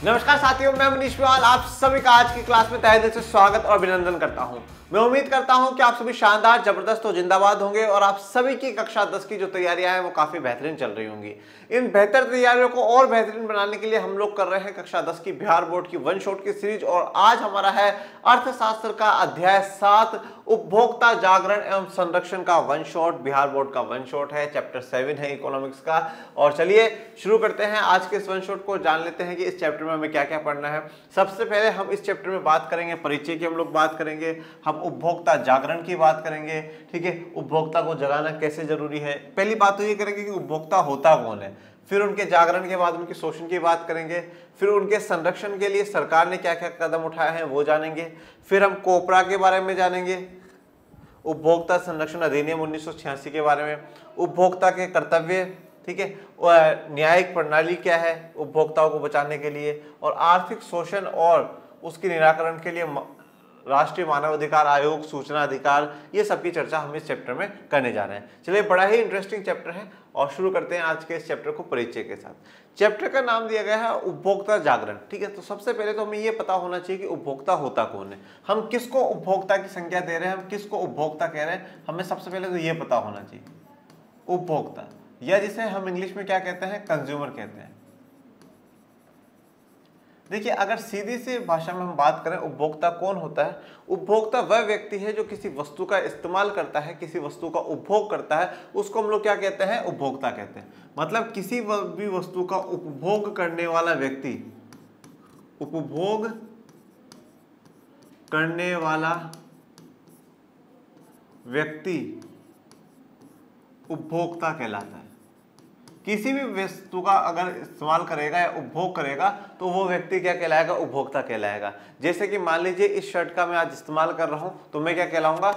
नमस्कार साथियों, मैं मनीष विवाल आप सभी का आज की क्लास में तहे दिल से स्वागत और अभिनंदन करता हूं। मैं उम्मीद करता हूं कि आप सभी शानदार, जबरदस्त और जिंदाबाद होंगे और आप सभी की कक्षा 10 की जो तैयारियां हैं वो काफी बेहतरीन चल रही होंगी। इन बेहतर तैयारियों को और बेहतरीन बनाने के लिए हम लोग कर रहे हैं कक्षा 10 की बिहार बोर्ड की वन शॉट की सीरीज और आज हमारा है अर्थशास्त्र का अध्याय 7 उपभोक्ता जागरण एवं संरक्षण का वन शॉट। बिहार बोर्ड का वन शॉट है, चैप्टर 7 है इकोनॉमिक्स का। और चलिए शुरू करते हैं आज के इस वन शॉट को। जान लेते हैं कि इस चैप्टर में हमें क्या क्या पढ़ना है। सबसे पहले हम इस चैप्टर में बात करेंगे परिचय की, हम लोग बात करेंगे, हम उपभोक्ता जागरण की बात करेंगे। ठीक है, उपभोक्ता को जगाना कैसे जरूरी है। पहली बात तो ये करेंगे कि उपभोक्ता होता कौन है, फिर उनके जागरण के बाद उनके शोषण की बात करेंगे, फिर उनके संरक्षण के लिए सरकार ने क्या क्या कदम उठाए हैं वो जानेंगे, फिर हम कोपरा के बारे में जानेंगे, उपभोक्ता संरक्षण अधिनियम 1986 के बारे में, उपभोक्ता के कर्तव्य, ठीक है, और न्यायिक प्रणाली क्या है उपभोक्ताओं को बचाने के लिए, और आर्थिक शोषण और उसके निराकरण के लिए राष्ट्रीय मानव अधिकार आयोग, सूचना अधिकार, ये सब की चर्चा हम इस चैप्टर में करने जा रहे हैं। चलिए, बड़ा ही इंटरेस्टिंग चैप्टर है और शुरू करते हैं आज के इस चैप्टर को परिचय के साथ। चैप्टर का नाम दिया गया है उपभोक्ता जागरण। ठीक है, तो सबसे पहले तो हमें ये पता होना चाहिए कि उपभोक्ता होता कौन है, हम किसको उपभोक्ता की संज्ञा दे रहे हैं, हम किसको उपभोक्ता कह रहे हैं, हमें सबसे पहले तो ये पता होना चाहिए। उपभोक्ता, या जिसे हम इंग्लिश में क्या कहते हैं, कंज्यूमर कहते हैं। देखिए, अगर सीधी सी भाषा में हम बात करें उपभोक्ता कौन होता है, उपभोक्ता वह व्यक्ति है जो किसी वस्तु का इस्तेमाल करता है, किसी वस्तु का उपभोग करता है, उसको हम लोग क्या कहते हैं, उपभोक्ता कहते हैं। मतलब किसी भी वस्तु का उपभोग करने वाला व्यक्ति, उपभोग करने वाला व्यक्ति उपभोक्ता कहलाता है। किसी भी वस्तु का अगर इस्तेमाल करेगा या उपभोग करेगा तो वो व्यक्ति क्या कहलाएगा, उपभोक्ता कहलाएगा। जैसे कि मान लीजिए इस शर्ट का मैं आज इस्तेमाल कर रहा हूं तो मैं क्या कहलाऊंगा,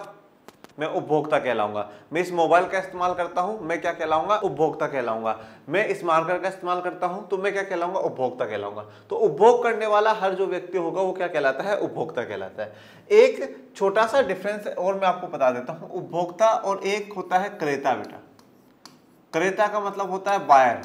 मैं उपभोक्ता कहलाऊंगा। मैं इस मोबाइल का इस्तेमाल करता हूं, मैं क्या कहलाऊंगा, उपभोक्ता कहलाऊंगा। मैं इस मार्कर का इस्तेमाल करता हूं तो मैं क्या कहलाऊंगा, उपभोक्ता कहलाऊंगा। तो उपभोग करने वाला हर जो व्यक्ति होगा वो क्या कहलाता है, उपभोक्ता कहलाता है। एक छोटा सा डिफरेंस और मैं आपको बता देता हूं, उपभोक्ता और एक होता है क्रेता। बेटा, क्रेता का मतलब होता है बायर,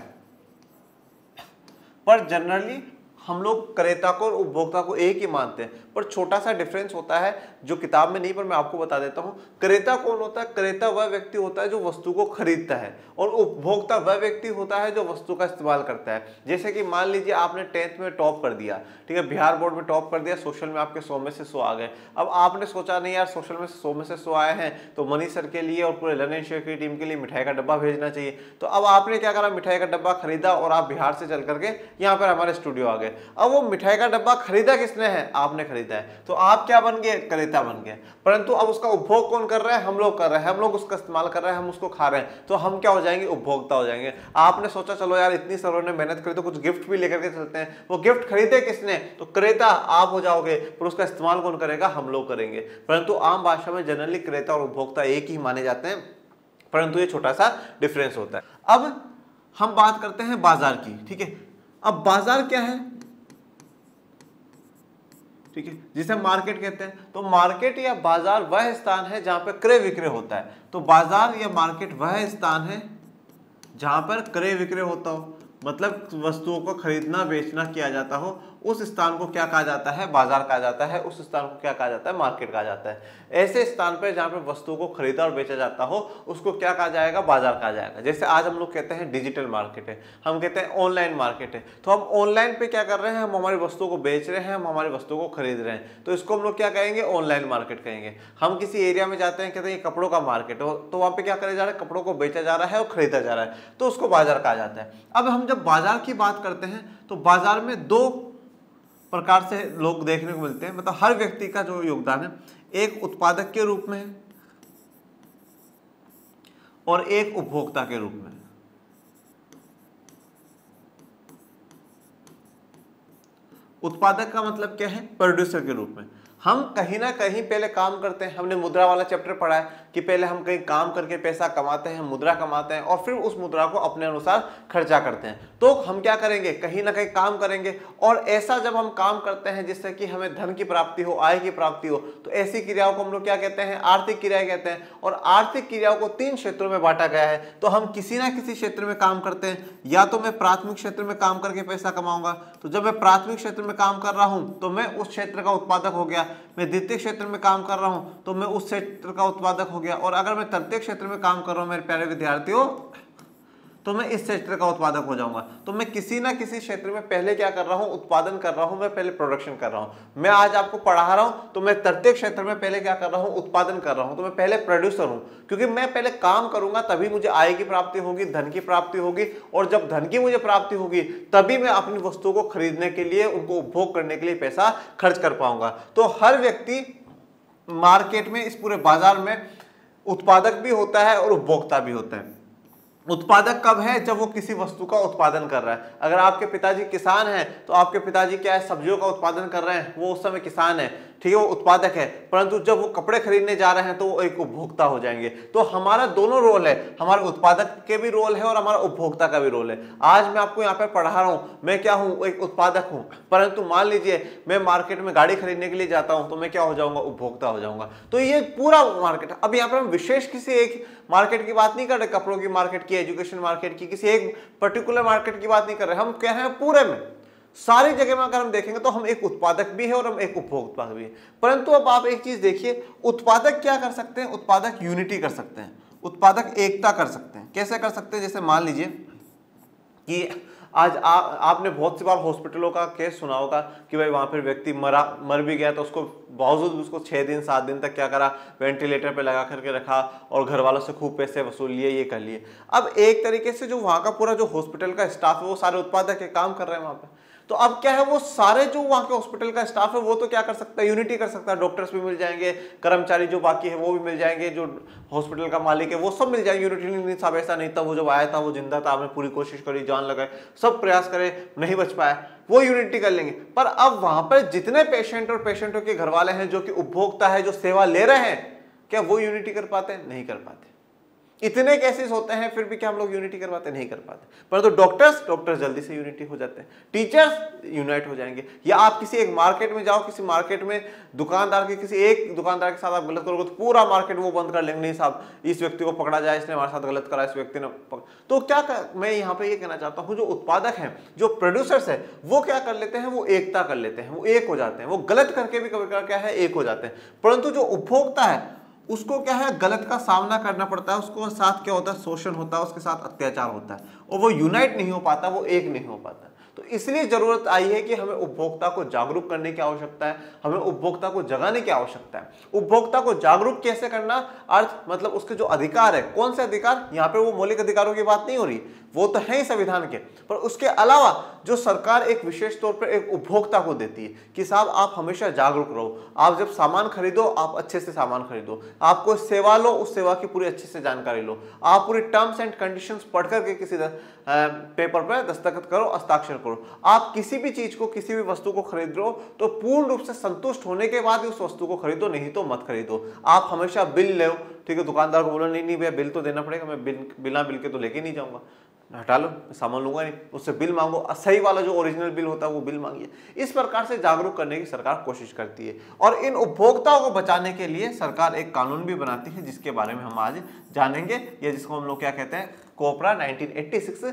पर जनरली हम लोग क्रेता को और उपभोक्ता को एक ही मानते हैं, पर छोटा सा डिफरेंस होता है जो किताब में नहीं, पर मैं आपको बता देता हूं। क्रेता कौन होता है, क्रेता वह व्यक्ति होता है जो वस्तु को खरीदता है, और उपभोक्ता वह व्यक्ति होता है जो वस्तु का इस्तेमाल करता है। जैसे कि मान लीजिए आपने 10th में टॉप कर दिया, ठीक है, बिहार बोर्ड में टॉप कर दिया, सोशल में आपके 100 में से 100 आ गए। अब आपने सोचा नहीं यार, सोशल में 100 में से 100 आए हैं तो मनीष सर के लिए और पूरे लर्न एंड शेयर की टीम के लिए मिठाई का डब्बा भेजना चाहिए। तो अब आपने क्या करा, मिठाई का डब्बा खरीदा और आप बिहार से चल करके यहाँ पर हमारे स्टूडियो आ गए। अब वो मिठाई का डब्बा खरीदा किसने है, आपने खरीदा है, तो आप क्या बन गए, क्रेता बन गए। परंतु अब उसका उपभोग कौन कर रहा है, हम लोग कर रहे हैं, हम लोग उसका इस्तेमाल कर रहे हैं, हम उसको खा रहे हैं, तो हम क्या हो जाएंगे, उपभोक्ता हो जाएंगे। आपने सोचा चलो यार इतनी सरों ने मेहनत करी तो कुछ गिफ्ट भी लेकर के चलते हैं, वो गिफ्ट खरीदे किसने, तो क्रेता आप हो जाओगे, पर उसका इस्तेमाल कौन करेगा, हम लोग करेंगे। परंतु आम भाषा में जनरली क्रेता और उपभोक्ता एक ही माने जाते हैं, परंतु ये छोटा सा डिफरेंस होता है। अब हम बात करते हैं बाजार की। ठीक है, अब बाजार क्या है, ठीक है, जिसे मार्केट कहते हैं। तो मार्केट या बाजार वह स्थान है जहां पर क्रय विक्रय होता है। तो बाजार या मार्केट वह स्थान है जहां पर क्रय विक्रय होता हो, मतलब वस्तुओं को खरीदना बेचना किया जाता हो, उस स्थान को क्या कहा जाता है, बाजार कहा जाता है। उस स्थान को क्या कहा जाता है, मार्केट कहा जाता है। ऐसे स्थान पर जहां पर वस्तुओं को खरीदा और बेचा जाता हो उसको क्या कहा जाएगा, बाजार कहा जाएगा। जैसे आज हम लोग कहते हैं डिजिटल मार्केट है, हम कहते हैं ऑनलाइन मार्केट है। तो हम ऑनलाइन पे क्या कर रहे हैं, हम हमारी वस्तुओं को बेच रहे हैं, हम हमारी वस्तुओं को खरीद रहे हैं, तो इसको हम लोग क्या कहेंगे, ऑनलाइन मार्केट कहेंगे। हम किसी एरिया में जाते हैं, कहते हैं ये कपड़ों का मार्केट हो, तो वहां पे क्या करे जा रहा है, कपड़ों को बेचा जा रहा है और खरीदा जा रहा है, तो उसको बाजार कहा जाता है। अब हम जब बाजार की बात करते हैं तो बाजार में दो प्रकार से लोग देखने को मिलते हैं, मतलब हर व्यक्ति का जो योगदान है, एक उत्पादक के रूप में है और एक उपभोक्ता के रूप में। उत्पादक का मतलब क्या है, प्रोड्यूसर के रूप में। हम कहीं ना कहीं पहले काम करते हैं। हमने मुद्रा वाला चैप्टर पढ़ा है कि पहले हम कहीं काम करके पैसा कमाते हैं, मुद्रा कमाते हैं और फिर उस मुद्रा को अपने अनुसार खर्चा करते हैं। तो हम क्या करेंगे, कहीं ना कहीं काम करेंगे और ऐसा जब हम काम करते हैं जिससे कि हमें धन की प्राप्ति हो, आय की प्राप्ति हो, तो ऐसी क्रियाओं को हम लोग क्या कहते हैं, आर्थिक क्रियाएं कहते हैं। और आर्थिक क्रियाओं को 3 क्षेत्रों में बांटा गया है। तो हम किसी ना किसी क्षेत्र में काम करते हैं। या तो मैं प्राथमिक क्षेत्र में काम करके पैसा कमाऊंगा, तो जब मैं प्राथमिक क्षेत्र में काम कर रहा हूं तो मैं उस क्षेत्र का उत्पादक हो गया। मैं द्वितीय क्षेत्र में काम कर रहा हूं तो मैं उस क्षेत्र का उत्पादक हो गया। और अगर मैं तृतीय क्षेत्र में काम कर रहा हूं मेरे प्यारे विद्यार्थियों, तो मैं इस क्षेत्र का उत्पादक हो जाऊंगा। तो मैं किसी ना किसी क्षेत्र में पहले क्या कर रहा हूं, उत्पादन कर रहा हूं, मैं पहले प्रोडक्शन कर रहा हूं। मैं आज आपको पढ़ा रहा हूं तो मैं तृतीय क्षेत्र में पहले क्या कर रहा हूं, उत्पादन कर रहा हूं। तो मैं पहले प्रोड्यूसर हूं, क्योंकि मैं पहले काम करूंगा तभी मुझे आय की प्राप्ति होगी, धन की प्राप्ति होगी। और जब धन की मुझे प्राप्ति होगी तभी मैं अपनी वस्तुओं को खरीदने के लिए, उनको उपभोग करने के लिए पैसा खर्च कर पाऊंगा। तो हर व्यक्ति मार्केट में, इस पूरे बाजार में उत्पादक भी होता है और उपभोक्ता भी होता है। उत्पादक कब है, जब वो किसी वस्तु का उत्पादन कर रहा है। अगर आपके पिताजी किसान हैं तो आपके पिताजी क्या है, सब्जियों का उत्पादन कर रहे हैं, वो उस समय किसान है, ठीक है, वो उत्पादक है। परंतु जब वो कपड़े खरीदने जा रहे हैं तो वो एक उपभोक्ता हो जाएंगे। तो हमारा दोनों रोल है, हमारे उत्पादक के भी रोल है और हमारा उपभोक्ता का भी रोल है। आज मैं आपको यहाँ पर पढ़ा रहा हूँ, मैं क्या हूँ, एक उत्पादक हूँ। परंतु मान लीजिए मैं मार्केट में गाड़ी खरीदने के लिए जाता हूँ तो मैं क्या हो जाऊंगा, उपभोक्ता हो जाऊंगा। तो ये पूरा मार्केट, अब यहाँ पर हम विशेष किसी एक मार्केट की बात नहीं कर रहे, कपड़ों की मार्केट की, एजुकेशन मार्केट की, किसी एक पर्टिकुलर मार्केट की बात नहीं कर रहे, हम कह रहे हैं पूरे में, सारी जगह में अगर हम देखेंगे तो हम एक उत्पादक भी है और हम एक उपभोक्ता भी है। परंतु अब आप एक चीज देखिए, उत्पादक क्या कर सकते हैं, उत्पादक यूनिटी कर सकते हैं, उत्पादक एकता कर सकते हैं। कैसे कर सकते हैं, जैसे मान लीजिए कि आज आपने बहुत सी बार हॉस्पिटलों का केस सुना होगा कि भाई वहां पर व्यक्ति मर भी गया तो उसको बावजूद उसको 6 दिन 7 दिन तक क्या करा, वेंटिलेटर पे लगा करके रखा और घर वालों से खूब पैसे वसूल लिए, ये कर लिए। अब एक तरीके से जो वहां का पूरा जो हॉस्पिटल का स्टाफ है वो सारे उत्पादक के काम कर रहे हैं वहां पे। तो अब क्या है, वो सारे जो वहां के हॉस्पिटल का स्टाफ है वो तो क्या कर सकता है, यूनिटी कर सकता है। डॉक्टर्स भी मिल जाएंगे, कर्मचारी जो बाकी है वो भी मिल जाएंगे, जो हॉस्पिटल का मालिक है वो सब मिल जाएंगे। यूनिटी नहीं, साहब ऐसा नहीं था, वो जब आया था वो जिंदा था, आपने पूरी कोशिश करी, जान लगाए, सब प्रयास करे, नहीं बच पाया, वो यूनिटी कर लेंगे। पर अब वहां पर जितने पेशेंट और पेशेंटों के घर वाले हैं, जो कि उपभोक्ता है, जो सेवा ले रहे हैं, क्या वो यूनिटी कर पाते हैं, नहीं कर पाते। इतने केसेस होते हैं फिर भी क्या हम लोग यूनिटी करवाते, नहीं कर पाते। परंतु डॉक्टर्स जल्दी से यूनिटी हो जाते हैं, टीचर्स यूनाइट हो जाएंगे। या आप किसी एक मार्केट में जाओ, किसी मार्केट में दुकानदार के, किसी एक दुकानदार के साथ आप गलत करोगे तो पूरा मार्केट वो बंद कर लेंगे, नहीं साहब इस व्यक्ति को पकड़ा जाए, इसने हमारे साथ गलत करा, इस व्यक्ति ने तो क्या मैं यहाँ पे ये कहना चाहता हूँ, जो उत्पादक हैं, जो प्रोड्यूसर्स है, वो क्या कर लेते हैं, वो एकता कर लेते हैं, वो एक हो जाते हैं। वो गलत करके भी कभी क्या है, एक हो जाते हैं। परंतु जो उपभोक्ता है उसको क्या है, गलत का सामना करना पड़ता है, उसको साथ क्या होता है, शोषण होता है, उसके साथ अत्याचार होता है और वो यूनाइट नहीं हो पाता, वो एक नहीं हो पाता। तो इसलिए जरूरत आई है कि हमें उपभोक्ता को जागरूक करने की आवश्यकता है, हमें उपभोक्ता को जगाने की आवश्यकता है। उपभोक्ता को जागरूक कैसे करना, अर्थ मतलब उसके जो अधिकार है, कौन से अधिकार, यहाँ पे वो मौलिक अधिकारों की बात नहीं हो रही, वो तो है ही संविधान के, पर उसके अलावा जो सरकार एक विशेष तौर पर एक उपभोक्ता को देती है कि साहब आप हमेशा जागरूक रहो, आप जब सामान खरीदो आप अच्छे से सामान खरीदो, आप कोई सेवा लो उस सेवा की पूरी अच्छे से जानकारी लो, आप पूरी टर्म्स एंड कंडीशंस पढ़ करके किसी पेपर पर दस्तखत करो, हस्ताक्षर करो। आप किसी भी चीज को, किसी भी वस्तु को खरीद रहे हो तो पूर्ण रूप से संतुष्ट होने के बाद ही उस वस्तु को खरीदो, नहीं तो मत खरीदो। आप हमेशा बिल लो, ठीक है, दुकानदार को बोलो नहीं भैया बिल तो देना पड़ेगा, मैं बिना बिल के तो लेके नहीं जाऊंगा, हटा लो, सामान लूंगा नहीं, उससे बिल मांगो, सही वाला जो ओरिजिनल बिल होता है वो बिल मांगिए। इस प्रकार से जागरूक करने की सरकार कोशिश करती है और इन उपभोक्ताओं को बचाने के लिए सरकार एक कानून भी बनाती है जिसके बारे में हम आज जानेंगे, या जिसको हम लोग क्या कहते हैं, कोपरा 1986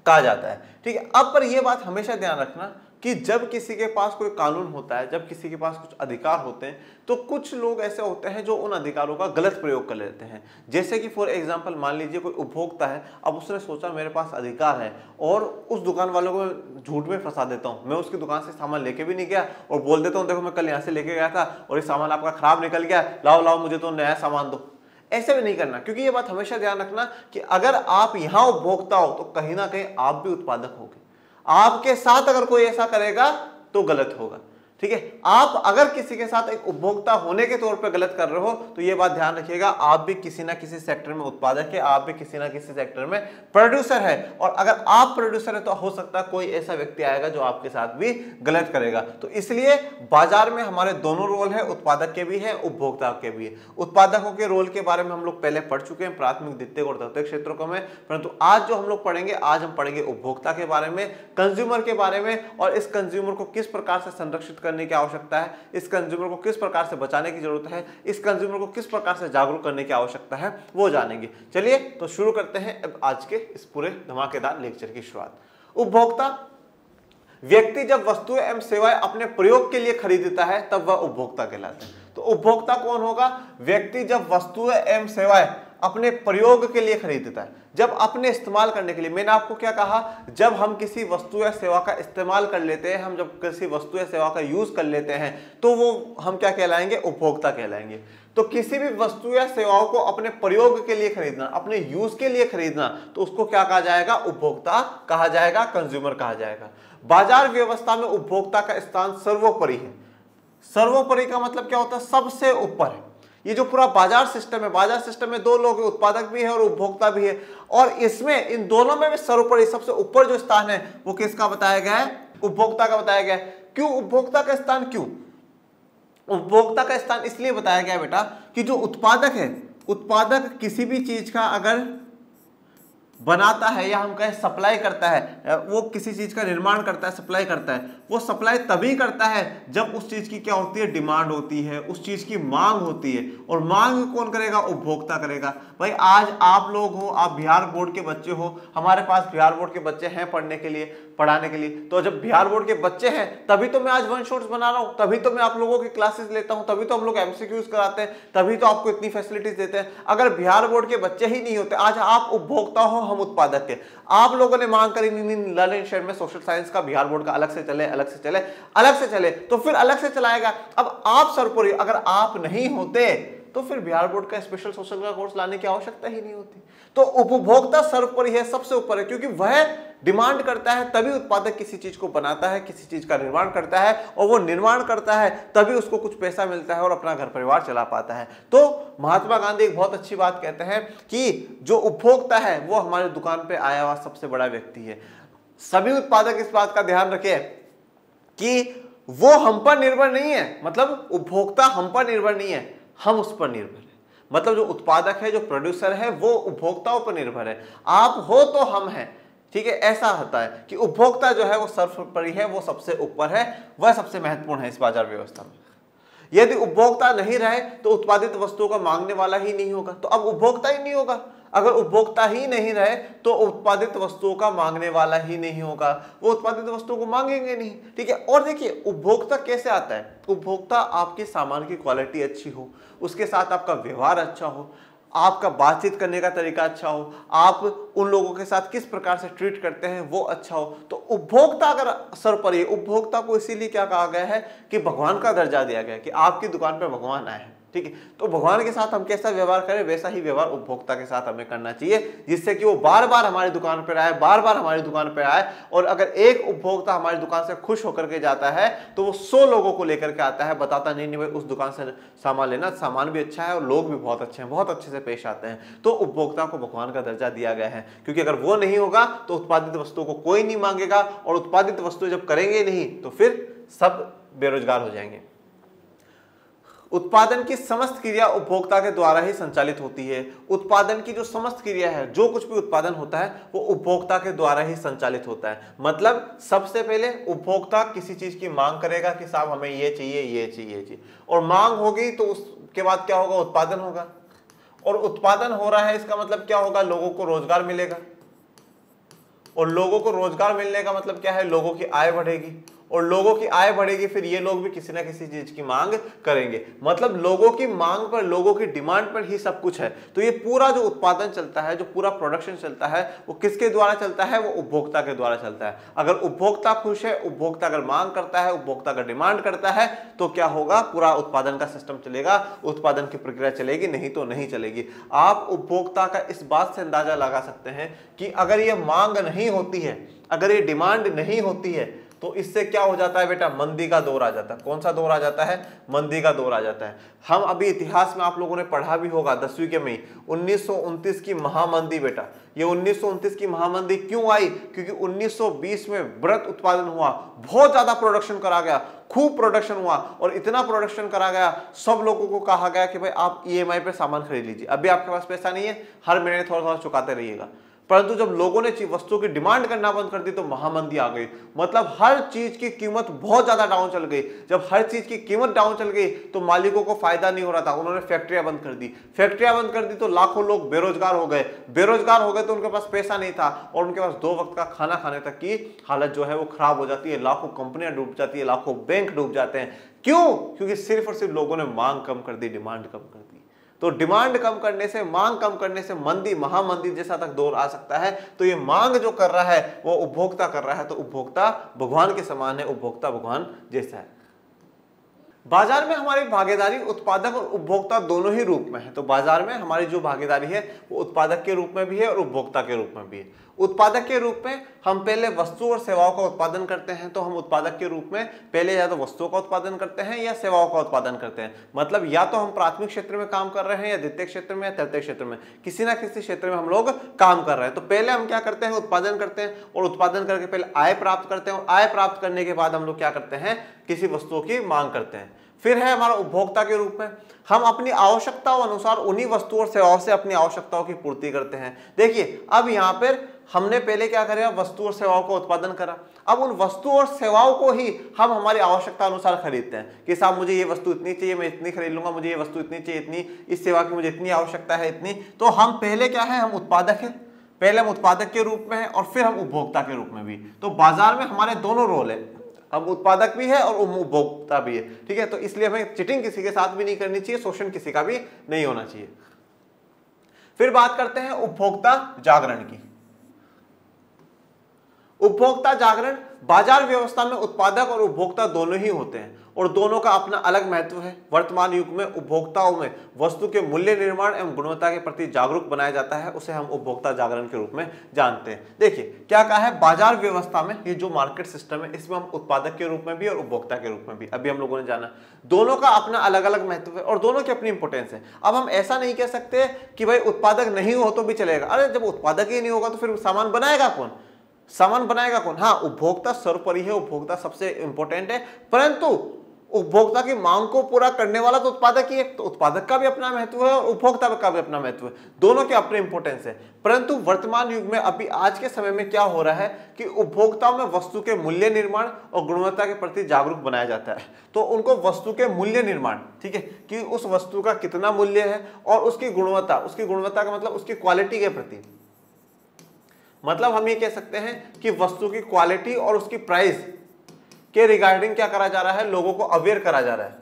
कहा जाता है। ठीक है, अब पर यह बात हमेशा ध्यान रखना कि जब किसी के पास कोई कानून होता है, जब किसी के पास कुछ अधिकार होते हैं, तो कुछ लोग ऐसे होते हैं जो उन अधिकारों का गलत प्रयोग कर लेते हैं। जैसे कि फॉर एग्जांपल मान लीजिए कोई उपभोक्ता है, अब उसने सोचा मेरे पास अधिकार है और उस दुकान वालों को मैं झूठ में फंसा देता हूं, मैं उसकी दुकान से सामान लेके भी नहीं गया और बोल देता हूं देखो मैं कल यहाँ से लेके गया था और ये सामान आपका खराब निकल गया, लाओ लाओ मुझे तो नया सामान दो। ऐसे भी नहीं करना, क्योंकि ये बात हमेशा ध्यान रखना कि अगर आप यहां उपभोक्ता हो तो कहीं ना कहीं आप भी उत्पादक होगे। आपके साथ अगर कोई ऐसा करेगा तो गलत होगा। ठीक है। आप अगर किसी के साथ एक उपभोक्ता होने के तौर पे गलत कर रहे हो तो ये बात ध्यान रखिएगा, आप भी किसी ना किसी सेक्टर में उत्पादक है, आप भी किसी ना किसी सेक्टर में प्रोड्यूसर है। और अगर आप प्रोड्यूसर है तो हो सकता है कोई ऐसा व्यक्ति आएगा जो आपके साथ भी गलत करेगा। तो इसलिए बाजार में हमारे दोनों रोल है, उत्पादक के भी है, उपभोक्ता के भी है। उत्पादकों के रोल के बारे में हम लोग पहले पढ़ चुके हैं, प्राथमिक, द्वितीयक और तृतीयक क्षेत्रों में। परंतु आज जो हम लोग पढ़ेंगे, आज हम पढ़ेंगे उपभोक्ता के बारे में, कंज्यूमर के बारे में, और इस कंज्यूमर को किस प्रकार से संरक्षित करने की आवश्यकता है, इस कंज्यूमर को किस प्रकार से बचाने की जरूरत है, इस कंज्यूमर को किस प्रकार से जागरूक करने की आवश्यकता है, वो जानेंगे। चलिए तो शुरू करते हैं अब आज के इस पूरे धमाकेदार लेक्चर की शुरुआत। उपभोक्ता, व्यक्ति जब वस्तुएं एवं सेवाएं अपने प्रयोग के लिए खरीदता है तब वह उपभोक्ता कहलाता है। तो उपभोक्ता कौन होगा? व्यक्ति जब वस्तुएं एवं सेवाएं अपने प्रयोग के लिए खरीदता है, जब अपने इस्तेमाल करने के लिए। मैंने आपको क्या कहा, जब हम किसी वस्तु या सेवा का इस्तेमाल कर लेते हैं, हम जब किसी वस्तु या सेवा का यूज कर लेते हैं तो वो हम क्या कहलाएंगे? उपभोक्ता कहलाएंगे। तो किसी भी वस्तु या सेवाओं को अपने प्रयोग के लिए खरीदना, अपने यूज के लिए खरीदना, तो उसको क्या कहा जाएगा? उपभोक्ता कहा जाएगा, कंज्यूमर कहा जाएगा। बाजार व्यवस्था में उपभोक्ता का स्थान सर्वोपरि है। सर्वोपरि का मतलब क्या होता है? सबसे ऊपर है। ये जो पूरा बाजार सिस्टम है, बाजार सिस्टम में दो लोग हैं, उत्पादक भी है और उपभोक्ता भी है, और इसमें इन दोनों में भी सर्वोपरि, सबसे ऊपर जो स्थान है वो किसका बताया गया है? उपभोक्ता का बताया गया है। क्यों उपभोक्ता का स्थान? क्यों उपभोक्ता का स्थान इसलिए बताया गया बेटा कि जो उत्पादक है, उत्पादक किसी भी चीज का अगर बनाता है या हम कहें सप्लाई करता है, वो किसी चीज का निर्माण करता है, सप्लाई करता है, वो सप्लाई तभी करता है जब उस चीज की क्या होती है? डिमांड होती है, उस चीज की मांग होती है। और मांग कौन करेगा? उपभोक्ता करेगा। भाई आज आप लोग हो, आप बिहार बोर्ड के बच्चे हो, हमारे पास बिहार बोर्ड के बच्चे हैं पढ़ने के लिए, पढ़ाने के लिए। तो जब बिहार बोर्ड के बच्चे हैं तभी तो मैं आज वन शॉट्स बना रहा हूं, तभी तो मैं आप लोगों की क्लासेस लेता हूं, तभी तो हम लोग एमसीक्यूज कराते हैं, तभी तो आपको इतनी फैसिलिटीज देते हैं। अगर बिहार बोर्ड के बच्चे ही नहीं होते, आज आप उपभोक्ता हो, हम उत्पादक थे, आप लोगों ने मांग करी लर्निंग शेयर में सोशल साइंस का बिहार बोर्ड का अलग से चले, अलग से चले, अलग से चले, तो फिर अलग से चलाएगा। अब आप सर्वोपरि, अगर आप नहीं होते तो फिर बिहार बोर्ड का स्पेशल सोशल का कोर्स लाने की आवश्यकता ही नहीं होती। तो उपभोक्ता सर्वोपरि है, सबसे ऊपर है, क्योंकि वह डिमांड करता है तभी उत्पादक किसी चीज को बनाता है, किसी चीज का निर्माण करता है, और वो निर्माण करता है तभी उसको कुछ पैसा मिलता है और अपना घर परिवार चला पाता है। तो महात्मा गांधी एक बहुत अच्छी बात कहते हैं कि जो उपभोक्ता है वो हमारी दुकान पे आया हुआ सबसे बड़ा व्यक्ति है। सभी उत्पादक इस बात का ध्यान रखें कि वो हम पर निर्भर नहीं है, मतलब उपभोक्ता हम पर निर्भर नहीं है, हम उस पर निर्भर है। मतलब जो उत्पादक है, जो प्रोड्यूसर है, वो उपभोक्ताओं पर निर्भर है। आप हो तो हम हैं, ठीक है। ऐसा होता है कि उपभोक्ता जो है वो सर्वोपरि है, वो सबसे ऊपर है, वह सबसे महत्वपूर्ण है इस बाजार व्यवस्था में। यदि उपभोक्ता नहीं रहे तो उत्पादित वस्तुओं का मांगने वाला ही नहीं होगा, तो अब उपभोक्ता ही नहीं होगा। अगर उपभोक्ता ही नहीं रहे तो उत्पादित वस्तुओं का मांगने वाला ही नहीं होगा, वो उत्पादित वस्तुओं को मांगेंगे नहीं, ठीक है। और देखिए उपभोक्ता कैसे आता है? उपभोक्ता आपके सामान की क्वालिटी अच्छी हो, उसके साथ आपका व्यवहार अच्छा हो, आपका बातचीत करने का तरीका अच्छा हो, आप उन लोगों के साथ किस प्रकार से ट्रीट करते हैं वो अच्छा हो, तो उपभोक्ता अगर सर्वोपरि। उपभोक्ता को इसीलिए क्या कहा गया है कि भगवान का दर्जा दिया गया है कि आपकी दुकान पर भगवान आए हैं, ठीक है। तो भगवान के साथ हम कैसा व्यवहार करें, वैसा ही व्यवहार उपभोक्ता के साथ हमें करना चाहिए, जिससे कि वो बार बार हमारी दुकान पर आए, बार बार हमारी दुकान पर आए। और अगर एक उपभोक्ता हमारी दुकान से खुश होकर के जाता है तो वो 100 लोगों को लेकर के आता है, बताता नहीं भाई उस दुकान से सामान लेना, सामान भी अच्छा है और लोग भी बहुत अच्छे हैं, बहुत अच्छे से पेश आते हैं। तो उपभोक्ता को भगवान का दर्जा दिया गया है, क्योंकि अगर वो नहीं होगा तो उत्पादित वस्तुओं को कोई नहीं मांगेगा, और उत्पादित वस्तु जब करेंगे नहीं तो फिर सब बेरोजगार हो जाएंगे। उत्पादन की समस्त क्रिया उपभोक्ता के द्वारा ही संचालित होती है। उत्पादन की जो समस्त क्रिया है, जो कुछ भी उत्पादन होता है वो उपभोक्ता के द्वारा ही संचालित होता है। मतलब सबसे पहले उपभोक्ता किसी चीज की मांग करेगा कि साहब हमें ये चाहिए, ये चाहिए, ये चाहिए, और मांग होगी तो उसके बाद क्या होगा? उत्पादन होगा, और उत्पादन हो रहा है इसका मतलब क्या होगा? लोगों को रोजगार मिलेगा, और लोगों को रोजगार मिलने का मतलब क्या है? लोगों की आय बढ़ेगी, और लोगों की आय बढ़ेगी, फिर ये लोग भी किसी ना किसी चीज की मांग करेंगे। मतलब लोगों की मांग पर, लोगों की डिमांड पर ही सब कुछ है। तो ये पूरा जो उत्पादन चलता है, जो पूरा प्रोडक्शन चलता है, वो किसके द्वारा चलता है? वो उपभोक्ता के द्वारा चलता है। अगर उपभोक्ता खुश है, उपभोक्ता अगर मांग करता है, उपभोक्ता अगर डिमांड करता है, तो क्या होगा? पूरा उत्पादन का सिस्टम चलेगा, उत्पादन की प्रक्रिया चलेगी, नहीं तो नहीं चलेगी। आप उपभोक्ता का इस बात से अंदाजा लगा सकते हैं कि अगर ये मांग नहीं होती है, अगर ये डिमांड नहीं होती है, तो इससे क्या हो जाता है बेटा, मंदी का दौर आ जाता है। कौन सा दौर आ जाता है, मंदी का दौर आ जाता है। हम अभी इतिहास में आप लोगों ने पढ़ा भी होगा 10वीं के में 1929 की महामंदी बेटा। ये 1929 की महामंदी क्यों आई, क्योंकि 1920 में व्रत उत्पादन हुआ, बहुत ज्यादा प्रोडक्शन करा गया, खूब प्रोडक्शन हुआ और इतना प्रोडक्शन करा गया, सब लोगों को कहा गया कि भाई आप ईएमआई पे सामान खरीद लीजिए। अभी आपके पास पैसा नहीं है, हर महीने थोड़ा थोड़ा चुकाते रहिएगा। परंतु जब लोगों ने वस्तुओं की डिमांड करना बंद कर दी तो महामंदी आ गई। मतलब हर चीज की कीमत बहुत ज्यादा डाउन चल गई। जब हर चीज की कीमत डाउन चल गई तो मालिकों को फायदा नहीं हो रहा था, उन्होंने फैक्ट्रियां बंद कर दी। फैक्ट्रियां बंद कर दी तो लाखों लोग बेरोजगार हो गए। बेरोजगार हो गए तो उनके पास पैसा नहीं था और उनके पास 2 वक्त का खाना खाने तक की हालत जो है वो खराब हो जाती है। लाखों कंपनियां डूब जाती है, लाखों बैंक डूब जाते हैं। क्यों? क्योंकि सिर्फ और सिर्फ लोगों ने मांग कम कर दी, डिमांड कम कर दी। तो डिमांड कम करने से, मांग कम करने से मंदी, महामंदी जैसा तक दौर आ सकता है। तो ये मांग जो कर रहा है वो उपभोक्ता कर रहा है, तो उपभोक्ता भगवान के समान है, उपभोक्ता भगवान जैसा है। बाजार में हमारी भागीदारी उत्पादक और उपभोक्ता दोनों ही रूप में है। तो बाजार में हमारी जो भागीदारी है वो उत्पादक के रूप में भी है और उपभोक्ता के रूप में भी है। उत्पादक के रूप में हम पहले वस्तु और सेवाओं का उत्पादन करते हैं, तो हम उत्पादक के रूप में पहले या तो वस्तुओं का उत्पादन करते हैं या सेवाओं का उत्पादन करते हैं। मतलब या तो हम प्राथमिक क्षेत्र में काम कर रहे हैं या द्वितीय क्षेत्र में या तृतीय क्षेत्र में, किसी ना किसी क्षेत्र में हम लोग काम कर रहे हैं। तो पहले हम क्या करते हैं, उत्पादन करते हैं और उत्पादन करके पहले आय प्राप्त करते हैं और आय प्राप्त करने के बाद हम लोग क्या करते हैं, किसी वस्तुओं की मांग करते हैं। फिर है हमारा उपभोक्ता के रूप में, हम अपनी आवश्यकताओं अनुसार उन्हीं वस्तुओं और सेवाओं से अपनी आवश्यकताओं की पूर्ति करते हैं। देखिए अब यहाँ पर हमने पहले क्या करा, वस्तु और सेवाओं का उत्पादन करा। अब उन वस्तु और सेवाओं को ही हम हमारी आवश्यकता अनुसार खरीदते हैं कि साहब मुझे ये वस्तु इतनी चाहिए, मैं इतनी खरीद लूंगा, मुझे ये वस्तु इतनी चाहिए, इतनी, इस सेवा की मुझे इतनी आवश्यकता है, इतनी। तो हम पहले क्या है, हम उत्पादक है, पहले हम उत्पादक के रूप में है और फिर हम उपभोक्ता के रूप में भी। तो बाजार में हमारे दोनों रोल है, हम उत्पादक भी है और उपभोक्ता भी है। ठीक है, तो इसलिए हमें चिटिंग किसी के साथ भी नहीं करनी चाहिए, शोषण किसी का भी नहीं होना चाहिए। फिर बात करते हैं उपभोक्ता जागरण की। उपभोक्ता जागरण, बाजार व्यवस्था में उत्पादक और उपभोक्ता दोनों ही होते हैं और दोनों का अपना अलग महत्व है। वर्तमान युग में उपभोक्ताओं में वस्तु के मूल्य निर्माण एवं गुणवत्ता के प्रति जागरूक बनाया जाता है, उसे हम उपभोक्ता जागरण के रूप में जानते हैं। देखिए क्या कहा है, बाजार व्यवस्था में ये जो मार्केट सिस्टम है इसमें हम उत्पादक के रूप में भी और उपभोक्ता के रूप में भी, अभी हम लोगों ने जाना, दोनों का अपना अलग अलग महत्व है और दोनों की अपनी इंपोर्टेंस है। अब हम ऐसा नहीं कह सकते कि भाई उत्पादक नहीं हो तो भी चलेगा। अरे जब उत्पादक ही नहीं होगा तो फिर सामान बनाएगा कौन, सामान बनाएगा कौन? हाँ, उपभोक्ता सर्वोपरि है, उपभोक्ता सबसे इंपॉर्टेंट है, परंतु उपभोक्ता की मांग को पूरा करने वाला तो उत्पादक ही है। तो उत्पादक का भी अपना महत्व है और उपभोक्ता का भी अपना महत्व है, दोनों के अपने इंपॉर्टेंस है। परंतु वर्तमान युग में, अभी आज के समय में क्या हो रहा है कि उपभोक्ताओं में वस्तु के मूल्य निर्माण और गुणवत्ता के प्रति जागरूक बनाया जाता है। तो उनको वस्तु के मूल्य निर्माण, ठीक है, कि उस वस्तु का कितना मूल्य है और उसकी गुणवत्ता का मतलब उसकी क्वालिटी के प्रति, मतलब हम ये कह सकते हैं कि वस्तु की क्वालिटी और उसकी प्राइस के रिगार्डिंग क्या करा जा रहा है, लोगों को अवेयर करा जा रहा है।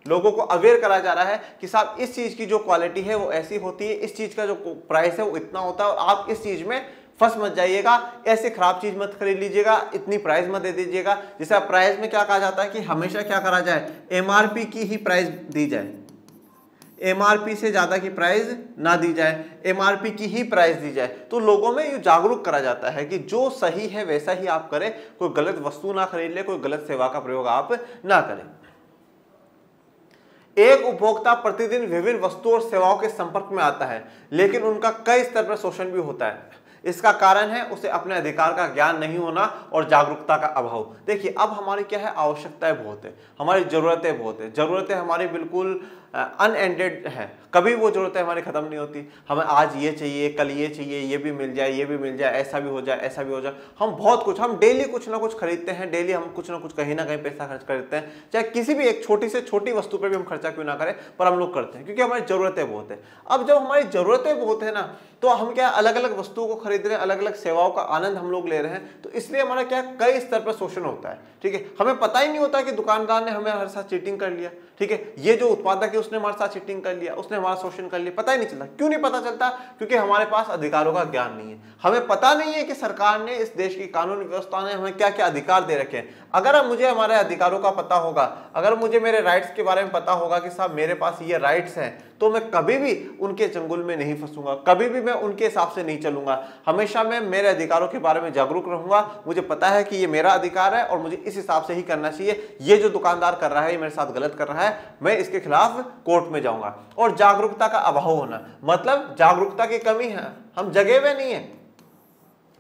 लोगों को अवेयर करा जा रहा है कि साहब इस चीज की जो क्वालिटी है वो ऐसी होती है, इस चीज का जो प्राइस है वो इतना होता है और आप इस चीज में फंस मत जाइएगा, ऐसे खराब चीज मत खरीद लीजिएगा, इतनी प्राइस मत दे दीजिएगा। जैसे प्राइस में क्या कहा जाता है कि हमेशा क्या करा जाए, एमआरपी की ही प्राइस दी जाए, एमआरपी से ज्यादा की प्राइस ना दी जाए, एमआरपी की ही प्राइस दी जाए। तो लोगों में ये जागरूक करा जाता है कि जो सही है वैसा ही आप करें, कोई गलत वस्तु ना खरीद ले, कोई गलत सेवा का प्रयोग आप ना करें। एक उपभोक्ता प्रतिदिन विभिन्न वस्तुओं और सेवाओं के संपर्क में आता है, लेकिन उनका कई स्तर पर शोषण भी होता है। इसका कारण है उसे अपने अधिकार का ज्ञान नहीं होना और जागरूकता का अभाव। देखिए अब हमारी क्या है, आवश्यकताएं बहुत है, हमारी जरूरतें बहुत है, जरूरतें हमारी बिल्कुल अनएंडेड है, कभी वो जरूरतें हमारी खत्म नहीं होती। हमें आज ये चाहिए, कल ये चाहिए, ये भी मिल जाए, ये भी मिल जाए, ऐसा भी हो जाए, ऐसा भी हो जाए। हम बहुत कुछ, हम डेली कुछ ना कुछ खरीदते हैं, डेली हम कुछ ना कुछ कहीं ना कहीं पैसा खर्च करते हैं, चाहे किसी भी एक छोटी से छोटी वस्तु पर भी हम खर्चा क्यों ना करें, पर हम लोग करते हैं क्योंकि हमारी जरूरतें बहुत है। अब जब हमारी जरूरतें बहुत है ना, तो हम क्या अलग अलग वस्तुओं को खरीद रहे हैं, अलग अलग सेवाओं का आनंद हम लोग ले रहे हैं, तो इसलिए हमारा क्या कई स्तर पर शोषण होता है। ठीक है, हमें पता ही नहीं होता कि दुकानदार ने हमें हर साथ चीटिंग कर लिया, ठीक है, ये जो उत्पादक है उसने हमारे साथ चीटिंग कर लिया, उसने हमारा शोषण कर लिया, पता ही नहीं चलता। क्यों नहीं पता चलता? क्योंकि हमारे पास अधिकारों का ज्ञान नहीं है, हमें पता नहीं है कि सरकार ने, इस देश की कानून व्यवस्था ने हमें क्या क्या अधिकार दे रखे हैं। अगर मुझे हमारे अधिकारों का पता होगा, अगर मुझे मेरे राइट्स के बारे में पता होगा कि साहब मेरे पास ये राइट्स हैं, तो मैं कभी भी उनके चंगुल में नहीं फंसूंगा, कभी भी मैं उनके हिसाब से नहीं चलूंगा। हमेशा मैं मेरे अधिकारों के बारे में जागरूक रहूंगा। मुझे पता है कि ये मेरा अधिकार है और मुझे इस हिसाब से ही करना चाहिए। ये जो दुकानदार कर रहा है, ये मेरे साथ गलत कर रहा है, मैं इसके खिलाफ कोर्ट में जाऊंगा। और जागरूकता का अभाव होना मतलब जागरूकता की कमी है, हम जगे हुए नहीं है,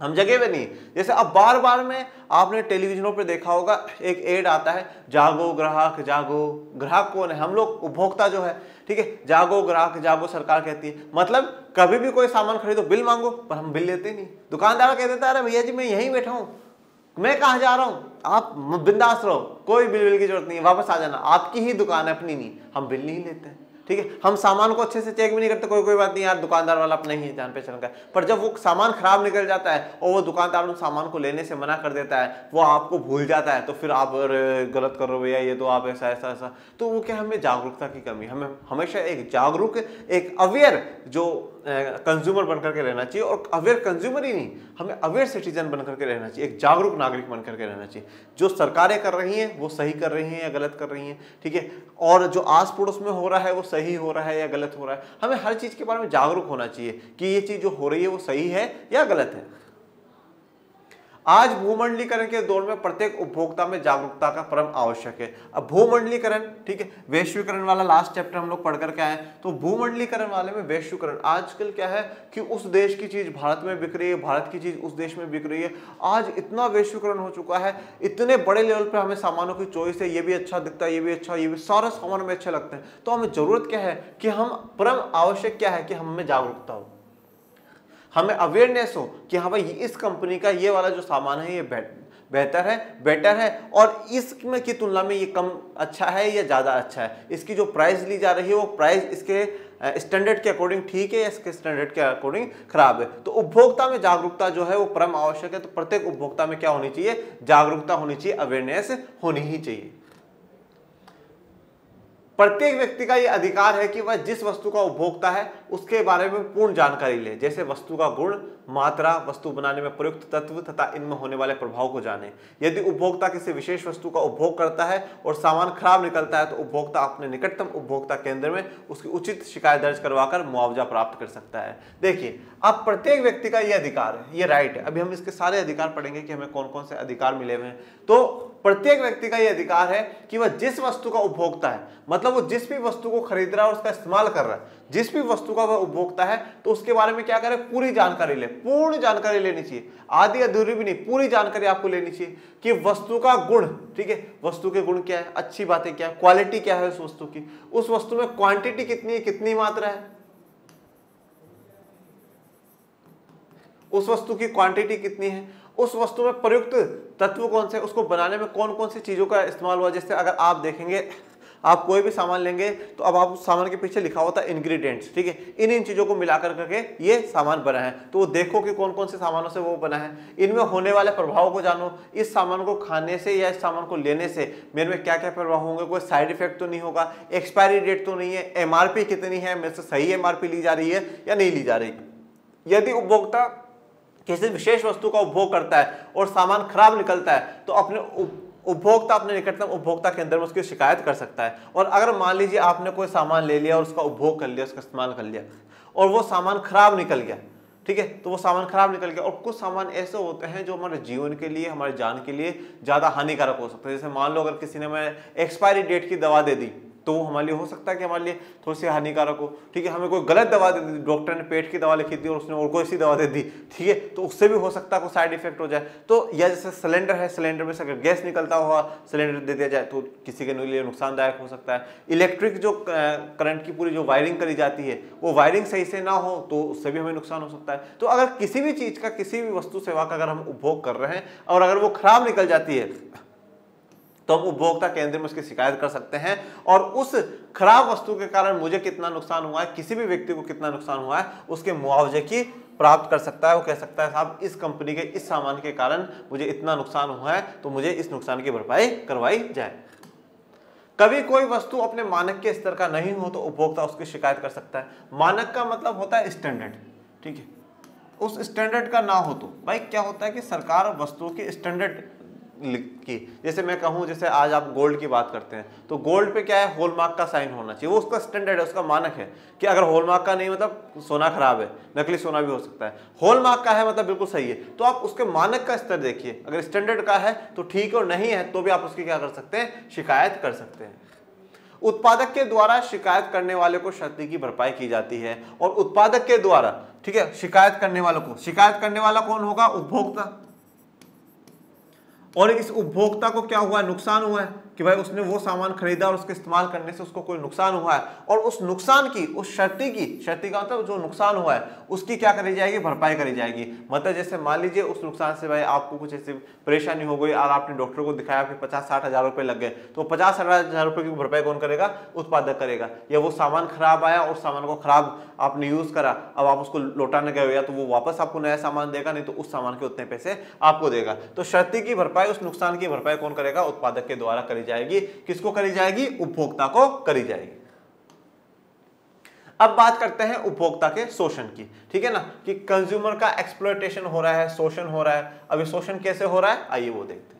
हम जगह पे नहीं। जैसे अब बार बार में आपने टेलीविजनों पे देखा होगा, एक एड आता है, जागो ग्राहक जागो। ग्राहक कौन है? हम लोग, उपभोक्ता जो है, ठीक है। जागो ग्राहक जागो, सरकार कहती है। मतलब कभी भी कोई सामान खरीदो बिल मांगो, पर हम बिल लेते नहीं। दुकानदार कह देता है अरे भैया जी मैं यहीं बैठा हूं, मैं कहाँ जा रहा हूं, आप बिंदास रहो, कोई बिल की जरूरत नहीं है, वापस आ जाना, आपकी ही दुकान है, अपनी नहीं। हम बिल नहीं लेते, ठीक है। हम सामान को अच्छे से चेक भी नहीं करते, कोई बात नहीं यार, दुकानदार वाला अपना ही है, जान पहचान का। पर जब वो सामान खराब निकल जाता है और वो दुकानदार उन सामान को लेने से मना कर देता है, वो आपको भूल जाता है, तो फिर आप गलत कर रहे हो भैया, ये तो आप ऐसा ऐसा ऐसा। तो वो क्या, हमें जागरूकता की कमी। हमें हमेशा एक जागरूक, एक अवेयर जो कंज्यूमर बनकर के रहना चाहिए। और अवेयर कंज्यूमर ही नहीं, हमें अवेयर सिटीजन बनकर के रहना चाहिए, एक जागरूक नागरिक बनकर के रहना चाहिए। जो सरकारें कर रही हैं वो सही कर रही हैं या गलत कर रही हैं, ठीक है। और जो आस पड़ोस में हो रहा है वो सही हो रहा है या गलत हो रहा है। हमें हर चीज के बारे में जागरूक होना चाहिए कि ये चीज जो हो रही है वो सही है या गलत है। आज भूमंडलीकरण के दौर में प्रत्येक उपभोक्ता में जागरूकता का परम आवश्यक है। अब भूमंडलीकरण, ठीक है, वैश्वीकरण वाला लास्ट चैप्टर हम लोग पढ़ करके आए। तो भूमंडलीकरण वाले में वैश्वीकरण, आजकल क्या है कि उस देश की चीज भारत में बिक रही है, भारत की चीज उस देश में बिक रही है। आज इतना वैश्वीकरण हो चुका है, इतने बड़े लेवल पर हमें सामानों की चॉइस है, ये भी अच्छा दिखता है, ये भी अच्छा, ये भी सारे सामान में अच्छे लगते हैं। तो हमें जरूरत क्या है कि हम, परम आवश्यक क्या है कि हमें जागरूकता हो, हमें अवेयरनेस हो कि हाँ भाई इस कंपनी का ये वाला जो सामान है ये बेहतर है और इसमें की तुलना में ये कम अच्छा है या ज़्यादा अच्छा है। इसकी जो प्राइस ली जा रही है वो प्राइस इसके स्टैंडर्ड के अकॉर्डिंग ठीक है या इसके स्टैंडर्ड के अकॉर्डिंग खराब है। तो उपभोक्ता में जागरूकता जो है वो परम आवश्यक है। तो प्रत्येक उपभोक्ता में क्या होनी चाहिए? जागरूकता होनी चाहिए, अवेयरनेस होनी ही चाहिए। प्रत्येक व्यक्ति का यह अधिकार है कि वह जिस वस्तु का उपभोक्ता है उसके बारे में पूर्ण जानकारी ले, जैसे वस्तु का गुण, मात्रा, वस्तु बनाने में प्रयुक्त तत्व तथा इनमें होने वाले प्रभाव को जाने। यदि उपभोक्ता किसी विशेष वस्तु का उपभोग करता है और सामान खराब निकलता है तो उपभोक्ता अपने निकटतम उपभोक्ता केंद्र में उसकी उचित शिकायत दर्ज करवाकर मुआवजा प्राप्त कर सकता है। देखिए, अब प्रत्येक व्यक्ति का यह अधिकार है, ये राइट है। अभी हम इसके सारे अधिकार पढ़ेंगे कि हमें कौन कौन से अधिकार मिले हुए हैं। तो प्रत्येक व्यक्ति का यह अधिकार है कि वह जिस वस्तु का उपभोक्ता है, मतलब वो जिस भी वस्तु को खरीद रहा है और उसका इस्तेमाल कर रहा है, जिस भी वस्तु का वह उपभोक्ता है, तो उसके बारे में क्या करे? पूरी जानकारी ले। पूर्ण जानकारी लेनी चाहिए, आधी अधूरी भी नहीं, पूरी जानकारी आपको लेनी चाहिए कि वस्तु का गुण, ठीक है, वस्तु के गुण क्या है, अच्छी बातें क्या है, क्वालिटी क्या है उस वस्तु की, उस वस्तु में क्वांटिटी कितनी है, कितनी मात्रा है, उस वस्तु की क्वांटिटी कितनी है, उस वस्तु में प्रयुक्त तत्व कौन से, उसको बनाने में कौन कौन सी चीजों का इस्तेमाल हुआ। जैसे अगर आप देखेंगे, आप कोई भी सामान लेंगे तो अब आप उस सामान के पीछे लिखा होता है इंग्रेडिएंट्स, ठीक है, इन चीजों को मिलाकर करके ये सामान बना है। तो वो देखो कि कौन कौन से सामानों से वो बना है, इनमें होने वाले प्रभाव को जानो। इस सामान को खाने से या इस सामान को लेने से मेरे में क्या क्या प्रभाव होंगे, कोई साइड इफेक्ट तो नहीं होगा, एक्सपायरी डेट तो नहीं है, एमआरपी कितनी है, मेरे से सही एमआरपी ली जा रही है या नहीं ली जा रही। यदि उपभोक्ता किसी विशेष वस्तु का उपभोग करता है और सामान खराब निकलता है तो अपने उपभोक्ता, अपने निकटतम उपभोक्ता केंद्र में उसकी शिकायत कर सकता है। और अगर मान लीजिए आपने कोई सामान ले लिया और उसका उपभोग कर लिया, उसका इस्तेमाल कर लिया और वो सामान खराब निकल गया, ठीक है, तो वो सामान खराब निकल गया। और कुछ सामान ऐसे होते हैं जो हमारे जीवन के लिए, हमारी जान के लिए ज्यादा हानिकारक हो सकते हैं। जैसे मान लो अगर किसी ने हमें एक्सपायरी डेट की दवा दे दी तो वो हमारे लिए हो सकता है कि हमारे लिए थोड़ी सी हानिकारक हो, ठीक है। हमें कोई गलत दवा दे दी, डॉक्टर ने पेट की दवा लिखी थी और उसने और कोई सी दवा दे दी, ठीक है, तो उससे भी हो सकता है कोई साइड इफेक्ट हो जाए। तो या जैसे सिलेंडर है, सिलेंडर में से अगर गैस निकलता हुआ सिलेंडर दे दिया जाए तो किसी के लिए नुकसानदायक हो सकता है। इलेक्ट्रिक जो करंट की पूरी जो वायरिंग करी जाती है वो वायरिंग सही से ना हो तो उससे भी हमें नुकसान हो सकता है। तो अगर किसी भी चीज का, किसी भी वस्तु सेवा का अगर हम उपभोग कर रहे हैं और अगर वो खराब निकल जाती है तो हम उपभोक्ता केंद्र में उसकी शिकायत कर सकते हैं और उस खराब वस्तु के कारण मुझे कितना नुकसान हुआ है, किसी भी व्यक्ति को कितना नुकसान हुआ है, उसके मुआवजे की प्राप्त कर सकता है। वो कह सकता है साहब इस कंपनी के इस सामान के कारण मुझे इतना नुकसान हुआ है तो मुझे इस नुकसान की भरपाई करवाई जाए। कभी कोई वस्तु अपने मानक के स्तर का नहीं हो तो उपभोक्ता उसकी शिकायत कर सकता है। मानक का मतलब होता है स्टैंडर्ड, ठीक है, उस स्टैंडर्ड का ना हो तो भाई क्या होता है कि सरकार वस्तुओं के स्टैंडर्ड की। जैसे मैं कहूँ, जैसे आज आप गोल्ड की बात करते हैं तो गोल्ड पे क्या है, हॉलमार्क का साइन होना चाहिए, वो उसका स्टैंडर्ड है, उसका मानक है कि अगर हॉलमार्क का नहीं मतलब सोना खराब है, नकली सोना भी हो सकता है, हॉलमार्क का है मतलब बिल्कुल सही है। तो आप उसके मानक का स्तर देखिए, अगर स्टैंडर्ड का है तो ठीक है, और नहीं है तो भी आप उसकी क्या कर सकते हैं, शिकायत कर सकते हैं। उत्पादक के द्वारा शिकायत करने वाले को क्षति की भरपाई की जाती है, और उत्पादक के द्वारा, ठीक है, शिकायत करने वालों को, शिकायत करने वाला कौन होगा, उपभोक्ता। और इस उपभोक्ता को क्या हुआ है, नुकसान हुआ है कि भाई उसने वो सामान खरीदा और उसके इस्तेमाल करने से उसको कोई नुकसान हुआ है, और उस नुकसान की, उस क्षति का मतलब जो नुकसान हुआ है उसकी क्या करी जाएगी, भरपाई करी जाएगी। मतलब जैसे मान लीजिए उस नुकसान से भाई आपको कुछ ऐसी परेशानी हो गई और आपने डॉक्टर को दिखाया, आपके 50-60 हज़ार रुपए लग गए, तो 50-60 हज़ार रुपए की भरपाई कौन करेगा, उत्पादक करेगा। या वो सामान खराब आया और सामान को खराब आपने यूज करा, अब आप उसको लौटाने गए, या तो वो वापस आपको नया सामान देगा, नहीं तो उस सामान के उतने पैसे आपको देगा। तो क्षति की भरपाई, उस नुकसान की भरपाई कौन करेगा, उत्पादक के द्वारा करी जाएगी। किसको करी जाएगी, उपभोक्ता को करी जाएगी। अब बात करते हैं उपभोक्ता के शोषण की, ठीक है ना, कि कंज्यूमर का एक्सप्लॉयटेशन हो रहा है, शोषण हो रहा है। अब ये शोषण कैसे हो रहा है, आइए वो देखते हैं।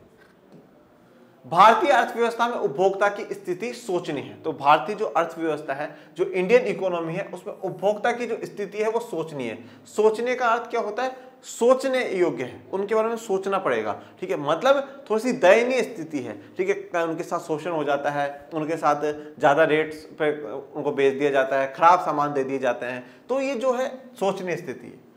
भारतीय अर्थव्यवस्था में उपभोक्ता की स्थिति सोचनीय है। तो भारतीय जो अर्थव्यवस्था है, जो इंडियन इकोनॉमी है, उसमें उपभोक्ता की जो स्थिति है वो सोचनीय है। सोचने का अर्थ क्या होता है, सोचने योग्य है, उनके बारे में सोचना पड़ेगा, ठीक है। मतलब थोड़ी सी दयनीय स्थिति है, ठीक है, उनके साथ शोषण हो जाता है, उनके साथ ज्यादा रेट्स पे उनको बेच दिया जाता है, खराब सामान दे दिए जाते हैं, तो ये जो है सोचनीय स्थिति है।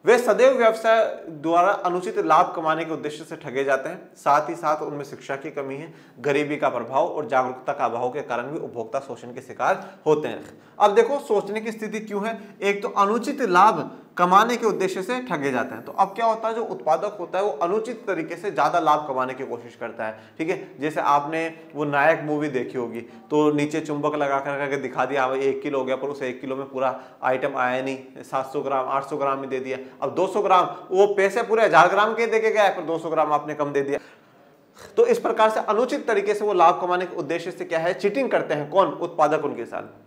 वे सदैव व्यवसाय द्वारा अनुचित लाभ कमाने के उद्देश्य से ठगे जाते हैं। साथ ही साथ उनमें शिक्षा की कमी है, गरीबी का प्रभाव और जागरूकता का अभाव के कारण भी उपभोक्ता शोषण के शिकार होते हैं। अब देखो सोचने की स्थिति क्यों है, एक तो अनुचित लाभ कमाने के उद्देश्य से ठगे जाते हैं। तो अब क्या होता है, जो उत्पादक होता है वो अनुचित तरीके से ज्यादा लाभ कमाने की कोशिश करता है, ठीक है। जैसे आपने वो नायक मूवी देखी होगी, तो नीचे चुंबक लगा करके दिखा दिया 1 किलो हो गया, पर उस 1 किलो में पूरा आइटम आया नहीं, 700 ग्राम 800 ग्राम में दे दिया। अब 200 ग्राम, वो पैसे पूरे 1000 ग्राम के दे के गया, पर 200 ग्राम आपने कम दे दिया। तो इस प्रकार से अनुचित तरीके से वो लाभ कमाने के उद्देश्य से क्या है, चीटिंग करते हैं, कौन, उत्पादक उनके साथ।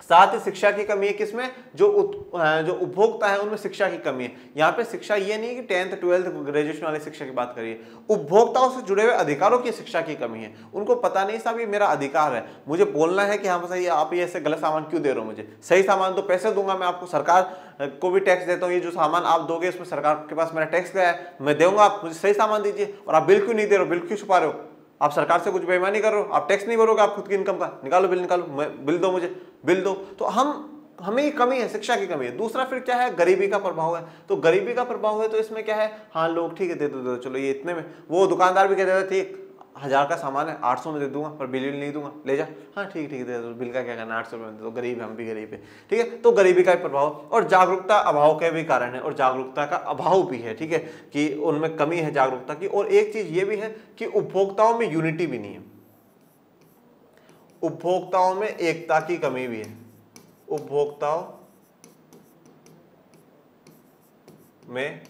साथ ही शिक्षा की कमी है, किसमें, जो उपभोक्ता है उनमें शिक्षा की कमी है। यहाँ पे शिक्षा ये नहीं है कि 10th 12th ग्रेजुएशन वाली शिक्षा की बात करिए, उपभोक्ताओं से जुड़े हुए अधिकारों की शिक्षा की कमी है। उनको पता नहीं साहब ये मेरा अधिकार है, मुझे बोलना है कि हाँ सही, आप ये ऐसे गलत सामान क्यों दे रहे हो, मुझे सही सामान दो, पैसे दूंगा मैं आपको, सरकार को भी टैक्स देता हूँ, ये जो सामान आप दोगे इसमें सरकार के पास मेरा टैक्स गया है, मैं दूंगा, आप मुझे सही सामान दीजिए। और आप बिल क्यों नहीं दे रहे हो, बिल क्यों छुपा रहे हो, आप सरकार से कुछ बेईमानी कर रहे हो, आप टैक्स नहीं भरोगे, आप खुद की इनकम का, निकालो बिल, निकालो, बिल दो, मुझे बिल दो। तो हमें कमी है, शिक्षा की कमी है। दूसरा फिर क्या है, गरीबी का प्रभाव है। तो गरीबी का प्रभाव है तो इसमें क्या है, हाँ लोग ठीक है दे दो, चलो ये इतने में, वो दुकानदार भी कहते थे ठीक 1000 का सामान है 800 में दे दूंगा, पर बिल नहीं दूंगा, ले जा, हाँ ठीक ठीक दे दो, बिल का क्या करना, 800 में दे दो, गरीब है, हम भी गरीब है, ठीक है। तो गरीबी का प्रभाव और जागरूकता अभाव के भी कारण है, और जागरूकता का अभाव भी है, ठीक है, कि उनमें कमी है जागरूकता की। और एक चीज ये भी है कि उपभोक्ताओं में यूनिटी भी नहीं है, उपभोक्ताओं में एकता की कमी भी है, उपभोक्ताओं में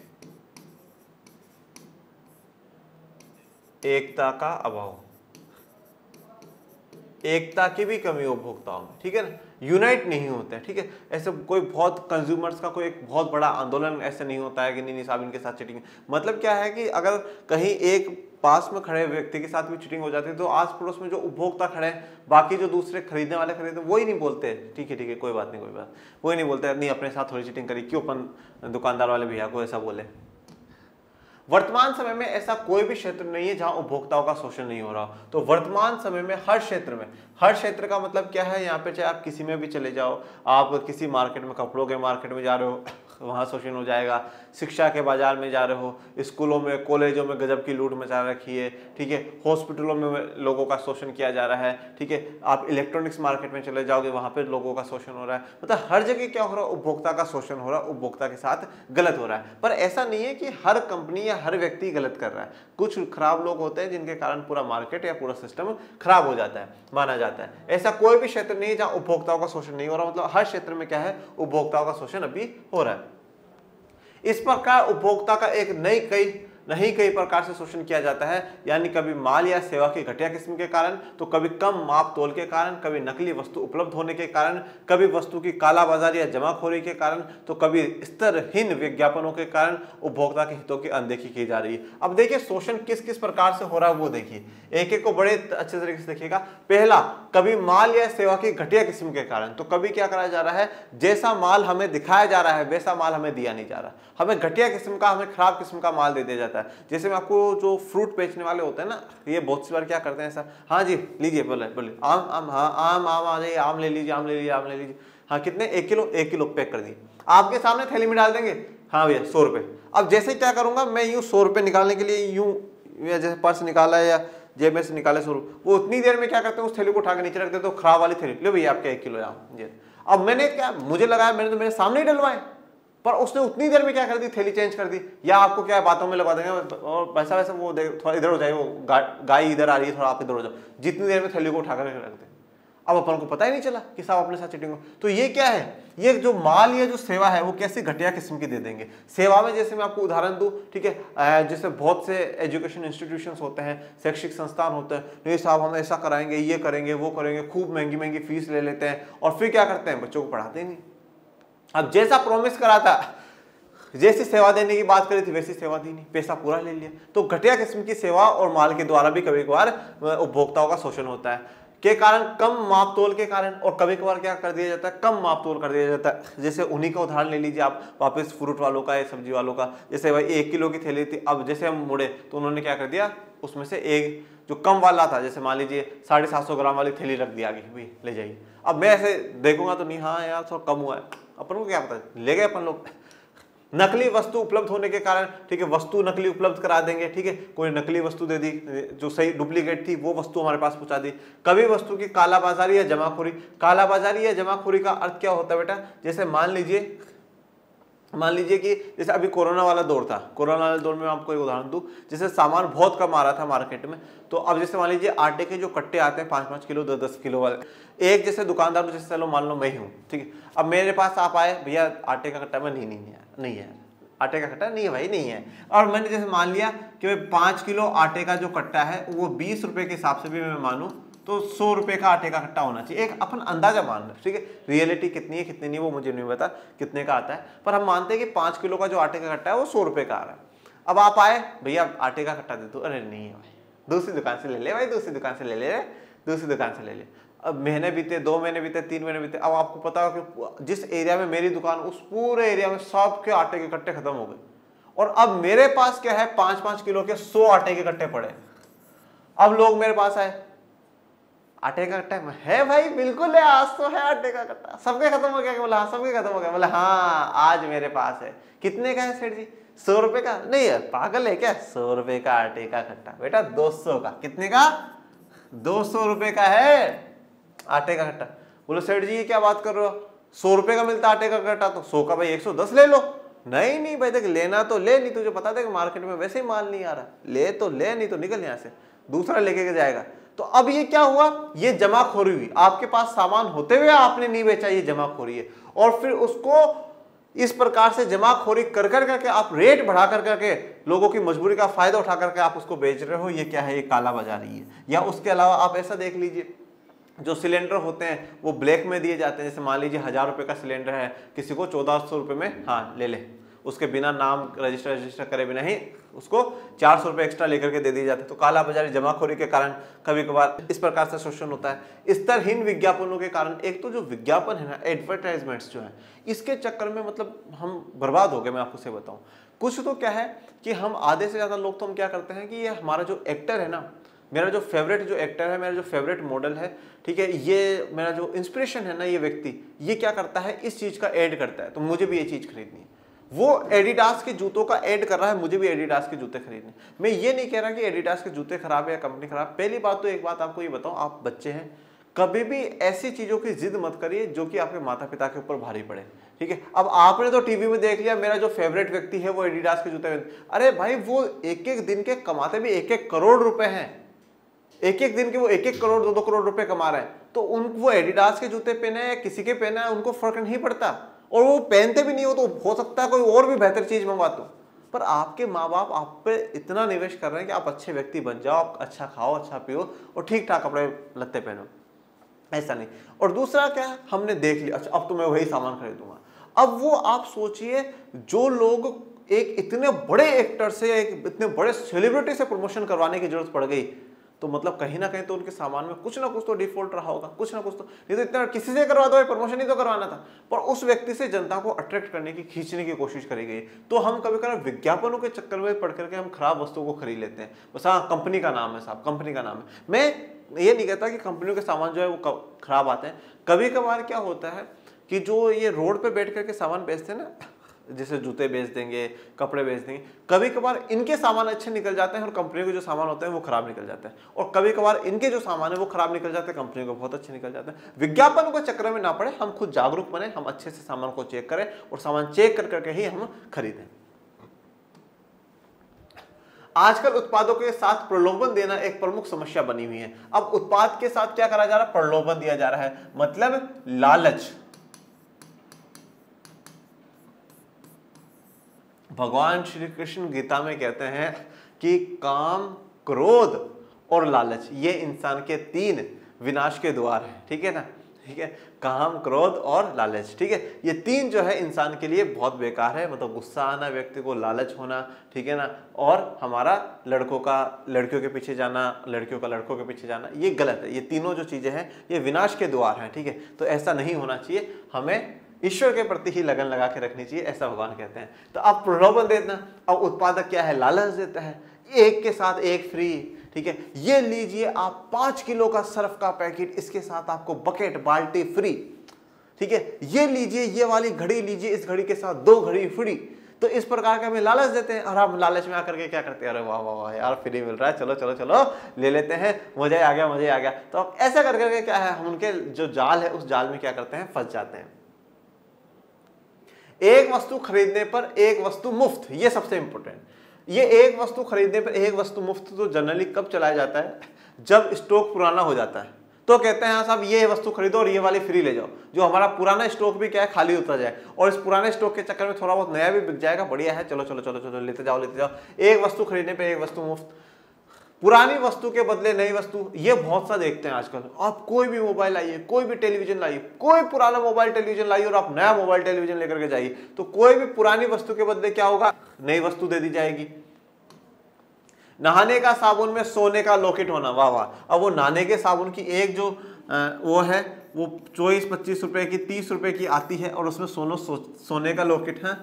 एकता का अभाव, एकता की भी कमी उपभोक्ताओं में, ठीक है ना, यूनाइट नहीं होते हैं, ठीक है। ऐसे कोई बहुत कंज्यूमर्स का कोई एक बहुत बड़ा आंदोलन ऐसे नहीं होता है कि नहीं साहब इनके साथ चीटिंग। मतलब क्या है कि अगर कहीं एक पास में खड़े व्यक्ति के साथ भी चीटिंग हो जाती है तो आस पड़ोस में जो उपभोक्ता खड़े हैं, बाकी जो दूसरे खरीदने वाले खरीदते वो ही नहीं बोलते, ठीक है कोई बात नहीं, कोई बात, वो ही नहीं बोलते, नहीं अपने साथ थोड़ी चीटिंग करी, क्यों अपन दुकानदार वाले भैया को ऐसा बोले। वर्तमान समय में ऐसा कोई भी क्षेत्र नहीं है जहां उपभोक्ताओं का शोषण नहीं हो रहा। तो वर्तमान समय में हर क्षेत्र में, हर क्षेत्र का मतलब क्या है, यहाँ पे चाहे आप किसी में भी चले जाओ, आप किसी मार्केट में, कपड़ों के मार्केट में जा रहे हो वहां शोषण हो जाएगा, शिक्षा के बाजार में जा रहे हो, स्कूलों में कॉलेजों में गजब की लूट मचा रखी है, ठीक है, हॉस्पिटलों में लोगों का शोषण किया जा रहा है, ठीक है, आप इलेक्ट्रॉनिक्स मार्केट में चले जाओगे वहां पे लोगों का शोषण हो रहा है। मतलब हर जगह क्या हो रहा है, उपभोक्ता का शोषण हो रहा है, उपभोक्ता के साथ गलत हो रहा है। पर ऐसा नहीं है कि हर कंपनी या हर व्यक्ति गलत कर रहा है, कुछ खराब लोग होते हैं जिनके कारण पूरा मार्केट या पूरा सिस्टम खराब हो जाता है, माना जाता है। ऐसा कोई भी क्षेत्र नहीं है जहां उपभोक्ताओं का शोषण नहीं हो रहा, मतलब हर क्षेत्र में क्या है, उपभोक्ताओं का शोषण अभी हो रहा है। इस प्रकार उपभोक्ता का एक नहीं कई प्रकार से शोषण किया जाता है, यानी कभी माल या सेवा की घटिया किस्म के कारण, तो कभी कम माप तोल के कारण, कभी नकली वस्तु उपलब्ध होने के कारण, कभी वस्तु की कालाबाजारी या जमाखोरी के कारण, तो कभी स्तरहीन विज्ञापनों के कारण उपभोक्ता के हितों की अनदेखी की जा रही है। अब देखिए शोषण किस किस प्रकार से हो रहा है वो देखिए, एक एक को बड़े अच्छे तरीके से देखिएगा। पहला, कभी माल या सेवा की घटिया किस्म के कारण, तो कभी क्या करा जा रहा है, जैसा माल हमें दिखाया जा रहा है वैसा माल हमें दिया नहीं जा रहा, हमें घटिया किस्म का, हमें खराब किस्म का माल दे दिया जाता है। जैसे मैं आपको जो फ्रूट बेचने वाले होते हैं ना, ये बहुत सी बार क्या करते हैं ऐसा, हाँ जी लीजिए, बोले बोले आम आम, हाँ आम आम आ जाइए, आम ले लीजिए, आम ले लीजिए, आम ले लीजिए, हाँ कितने, 1 किलो पैक कर दिए, आपके सामने थैली में डाल देंगे, हाँ भैया 100 रुपये। अब जैसे क्या करूंगा मैं, यूँ 100 रुपये निकालने के लिए यूँ जैसे पर्स निकाला है या जेब में से निकाले 100 रुपये, वो उतनी देर में क्या करते हैं, उस थैली को उठा के नीचे रख देते, तो खराब वाली थैली, लो भैया आपके 1 किलो आम जी। अब मैंने क्या, मुझे लगाया, मैंने तो मेरे सामने ही डलवाए, पर उसने उतनी देर में क्या कर दी, थैली चेंज कर दी, या आपको क्या है बातों में लगा देंगे और वैसा वैसा वो थोड़ा इधर हो जाए, वो गाय इधर आ रही है, थोड़ा आप इधर हो जाओ, जितनी देर में थैली को उठा कर रख दे। अब अपन को पता ही नहीं चला कि साहब अपने साथ चीटिंग हो। तो ये क्या है, ये जो माल या जो सेवा है वो कैसी घटिया किस्म की दे देंगे। सेवा में जैसे मैं आपको उदाहरण दूं, ठीक है, जैसे बहुत से एजुकेशन इंस्टीट्यूशंस होते हैं, शैक्षिक संस्थान होते हैं, नहीं साहब हम ऐसा कराएंगे, ये करेंगे, वो करेंगे, खूब महंगी महंगी फीस ले लेते हैं, और फिर क्या करते हैं, बच्चों को पढ़ाते ही नहीं। अब जैसा प्रॉमिस करा था, जैसी सेवा देने की बात करी थी वैसी सेवा दी नहीं, पैसा पूरा ले लिया। तो घटिया किस्म की सेवा और माल के द्वारा भी कभी कभार उपभोक्ताओं का शोषण होता है, के कारण, कम माप तोल के कारण, और कभी कभार क्या कर दिया जाता है, कम माप तोल कर दिया जाता है। जैसे उन्हीं का उदाहरण ले लीजिए आप वापस, फ्रूट वालों का या सब्जी वालों का। जैसे भाई 1 किलो की थैली थी, अब जैसे हम मुड़े तो उन्होंने क्या कर दिया, उसमें से एक जो कम वाला था, जैसे मान लीजिए 750 ग्राम वाली थैली रख दिया आगे, भाई ले जाइए। अब मैं ऐसे देखूंगा तो नहीं, हाँ यार थोड़ा कम हुआ है, अपन को क्या पता, ले गए अपन लोग। नकली वस्तु उपलब्ध होने के कारण, ठीक है, वस्तु नकली उपलब्ध करा देंगे, ठीक है, कोई नकली वस्तु दे दी, जो सही डुप्लीकेट थी वो वस्तु हमारे पास पहुंचा दी। कभी वस्तु की कालाबाजारी या जमाखोरी। कालाबाजारी या जमाखोरी का अर्थ क्या होता है बेटा, जैसे मान लीजिए कि जैसे अभी कोरोना वाला दौर था, कोरोना वाले दौर में आपको एक उदाहरण दूं, जैसे सामान बहुत कम आ रहा था मार्केट में, तो अब जैसे मान लीजिए आटे के जो कट्टे आते हैं 5-5 किलो 10-10 किलो वाले, एक जैसे दुकानदार, जैसे चलो मान लो मैं ही हूँ, ठीक है, अब मेरे पास आप आए, भैया आटे का कट्टा, मैं नहीं है आटे का कट्टा नहीं है भाई, नहीं है, और मैंने जैसे मान लिया कि भाई 5 किलो आटे का जो कट्टा है वो 20 रुपए के हिसाब से भी मैं मानूं तो 100 रुपए का आटे का कट्टा होना चाहिए, एक अपन अंदाजा मान रहे हैं, ठीक है, रियलिटी कितनी है कितनी नहीं वो मुझे नहीं पता कितने का आता है, पर हम मानते हैं कि 5 किलो का जो आटे का कट्टा है वो 100 रुपए का आ रहा है। अब आप आए, भैया आटे का कट्टा दे दो, अरे नहीं है भाई, दूसरी दुकान से ले ले भाई, दूसरी दुकान से ले ले, दूसरी दुकान से ले ले। अब महीने बीते, 2 महीने बीते, 3 महीने बीते, अब आपको पता हो कि जिस एरिया में मेरी दुकान, उस पूरे एरिया में सबके आटे के कट्टे खत्म हो गए, और अब मेरे पास क्या है, 5-5 किलो के 100 आटे के कट्टे पड़े। अब लोग मेरे पास आए, आटे का कट्टा है भाई, बिल्कुल है, आज तो है आटे का कट्टा, सबके खत्म हो गया, बोला हाँ सबके खत्म हो गया, बोला हाँ आज मेरे पास है। कितने का है सेठ जी, 100 रुपए का? नहीं है, पागल है क्या, 100 रुपए का आटे का कट्टा बेटा, 200 का। कितने का? 200 रुपए का है आटे का कट्टा। बोलो सेठ जी ये क्या बात कर रहे हो, 100 रुपए का मिलता आटे का कट्टा, तो 100 का भाई 110 ले लो। नहीं भाई देख, लेना तो ले, नहीं तुझे पता था मार्केट में वैसे ही माल नहीं आ रहा, ले तो ले, नहीं तो निकल यहाँ से, दूसरा लेके जाएगा। तो अब ये क्या हुआ, ये जमाखोरी हुई, आपके पास सामान होते हुए आपने नहीं बेचा, ये जमाखोरी है। और फिर उसको इस प्रकार से जमाखोरी कर करके आप रेट बढ़ा करके लोगों की मजबूरी का फायदा उठा करके आप उसको बेच रहे हो, ये क्या है, ये काला बाजारी है। या उसके अलावा आप ऐसा देख लीजिए, जो सिलेंडर होते हैं वो ब्लैक में दिए जाते हैं, जैसे मान लीजिए 1000 रुपए का सिलेंडर है, किसी को 1400 रुपए में हाँ ले ले, उसके बिना नाम रजिस्टर करे बिना ही उसको 400 रुपए एक्स्ट्रा लेकर के दे दिए जाते हैं। तो काला बाजारी जमाखोरी के कारण कभी कभार इस प्रकार से शोषण होता है। स्तरहीन विज्ञापनों के कारण, एक तो जो विज्ञापन है ना, एडवर्टाइजमेंट्स जो है, इसके चक्कर में मतलब हम बर्बाद हो गए। मैं आपको से बताऊं, कुछ तो क्या है कि हम आधे से ज्यादा लोग तो हम क्या करते हैं कि ये हमारा जो एक्टर है ना, मेरा जो फेवरेट जो एक्टर है, मेरा जो फेवरेट मॉडल है, ठीक है, ये मेरा जो इंस्पिरेशन है ना, ये व्यक्ति ये क्या करता है, इस चीज का ऐड करता है, तो मुझे भी ये चीज खरीदनी है। वो एडिडास के जूतों का ऐड कर रहा है, मुझे भी एडिडास के जूते खरीदने। मैं ये नहीं कह रहा कि एडिडास के जूते खराब है या कंपनी खराब। पहली बात तो एक बात आपको ये बताऊं, आप बच्चे हैं, कभी भी ऐसी चीजों की जिद मत करिए जो कि आपके माता पिता के ऊपर भारी पड़े, ठीक है। अब आपने तो टीवी में देख लिया मेरा जो फेवरेट व्यक्ति है वो एडिडास के जूते, अरे भाई वो एक एक दिन के कमाते भी 1-1 करोड़ रुपए हैं, एक एक दिन के वो 1-1 करोड़ 2-2 करोड़ रुपए कमा रहे हैं। तो उन वो एडिडास के जूते पहने या किसी के पहना है, उनको फर्क नहीं पड़ता, और वो पहनते भी नहीं हो तो हो सकता है कोई और भी बेहतर चीज मंगवा दो, पर आपके माँ बाप आप पे इतना निवेश कर रहे हैं कि आप अच्छे व्यक्ति बन जाओ, आप अच्छा खाओ, अच्छा पियो और ठीक ठाक कपड़े लत्ते पहनो, ऐसा नहीं। और दूसरा क्या है, हमने देख लिया, अच्छा अब तो मैं वही सामान खरीदूंगा। अब वो आप सोचिए, जो लोग एक इतने बड़े एक्टर से, एक इतने बड़े सेलिब्रिटी से प्रमोशन करवाने की जरूरत पड़ गई, तो मतलब कहीं ना कहीं तो उनके सामान में कुछ ना कुछ तो डिफॉल्ट रहा होगा, कुछ ना कुछ तो। नहीं तो इतना किसी से करवा दो, प्रमोशन ही तो करवाना था, पर उस व्यक्ति से जनता को अट्रैक्ट करने की, खींचने की कोशिश करी गई। तो हम कभी कभी विज्ञापनों के चक्कर में पढ़ करके हम खराब वस्तुओं को खरीद लेते हैं। बस हाँ, कंपनी का नाम है साहब, कंपनी का नाम है। मैं ये नहीं कहता कि कंपनियों के सामान जो है वो खराब आते हैं। कभी कभार क्या होता है कि जो ये रोड पे बैठ करके सामान बेचते हैं ना, जैसे जूते बेच देंगे, कपड़े बेच देंगे, कभी कभार इनके सामान अच्छे निकल जाते हैं और कंपनियों के जो सामान होते हैं वो खराब निकल जाते हैं। और कभी कभार इनके जो सामान है वो खराब निकल जाते हैं, कंपनियों को बहुत अच्छे निकल जाते हैं। विज्ञापनों के चक्कर में ना पड़े, हम खुद जागरूक बने, हम अच्छे से सामान को चेक करें और सामान चेक कर करके ही हम खरीदें। आजकल उत्पादों के साथ प्रलोभन देना एक प्रमुख समस्या बनी हुई है। अब उत्पाद के साथ क्या करा जा रहा है, प्रलोभन दिया जा रहा है, मतलब लालच। भगवान श्री कृष्ण गीता में कहते हैं कि काम, क्रोध और लालच ये इंसान के 3 विनाश के द्वार हैं, ठीक है ना, ठीक है। काम, क्रोध और लालच, ठीक है, ये 3 जो है इंसान के लिए बहुत बेकार है। मतलब गुस्सा आना, व्यक्ति को लालच होना, ठीक है ना, और हमारा लड़कों का लड़कियों के पीछे जाना, लड़कियों का लड़कों के पीछे जाना, ये गलत है। ये तीनों जो चीजें हैं ये विनाश के द्वार हैं, ठीक है। तो ऐसा नहीं होना चाहिए, हमें ईश्वर के प्रति ही लगन लगा के रखनी चाहिए, ऐसा भगवान कहते हैं। तो अब प्रलोभन देना, अब उत्पादक क्या है, लालच देता है, एक के साथ एक फ्री, ठीक है। ये लीजिए आप 5 किलो का सर्फ का पैकेट, इसके साथ आपको बकेट, बाल्टी फ्री, ठीक है। ये लीजिए, ये वाली घड़ी लीजिए, इस घड़ी के साथ 2 घड़ी फ्री। तो इस प्रकार का हमें लालच देते हैं और हम लालच में आकर के क्या करते हैं, अरे वाह वाह वाह यार फ्री मिल रहा है, चलो चलो चलो ले लेते हैं, मजा आ गया, मजा आ गया। तो अब ऐसा कर करके क्या है, हम उनके जो जाल है उस जाल में क्या करते हैं, फंस जाते हैं। एक वस्तु खरीदने पर एक वस्तु मुफ्त, ये सबसे इंपॉर्टेंट। ये एक वस्तु खरीदने पर एक वस्तु मुफ्त तो जनरली कब चलाया जाता है, जब स्टॉक पुराना हो जाता है। तो कहते हैं हाँ साहब ये वस्तु खरीदो और ये वाली फ्री ले जाओ, जो हमारा पुराना स्टॉक भी क्या है, खाली होता जाए और इस पुराने स्टॉक के चक्कर में थोड़ा बहुत नया भी बिक जाएगा, बढ़िया है, चलो चलो चलो चलो लेते जाओ लेते जाओ। एक वस्तु खरीदने पर एक वस्तु मुफ्त, पुरानी वस्तु के बदले नई वस्तु, ये बहुत सा देखते हैं आजकल। आप कोई भी मोबाइल लाइए, कोई भी टेलीविजन लाइए, कोई पुराना मोबाइल टेलीविजन लाइए और आप नया मोबाइल टेलीविजन लेकर के जाइए, तो कोई भी पुरानी वस्तु के बदले क्या होगा, नई वस्तु दे दी जाएगी। नहाने का साबुन में सोने का लॉकेट होना, वाह वाह। अब वो नहाने के साबुन की एक जो वो है वो 24-25 रुपए की, 30 रुपए की आती है और उसमें सोने का लॉकेट है।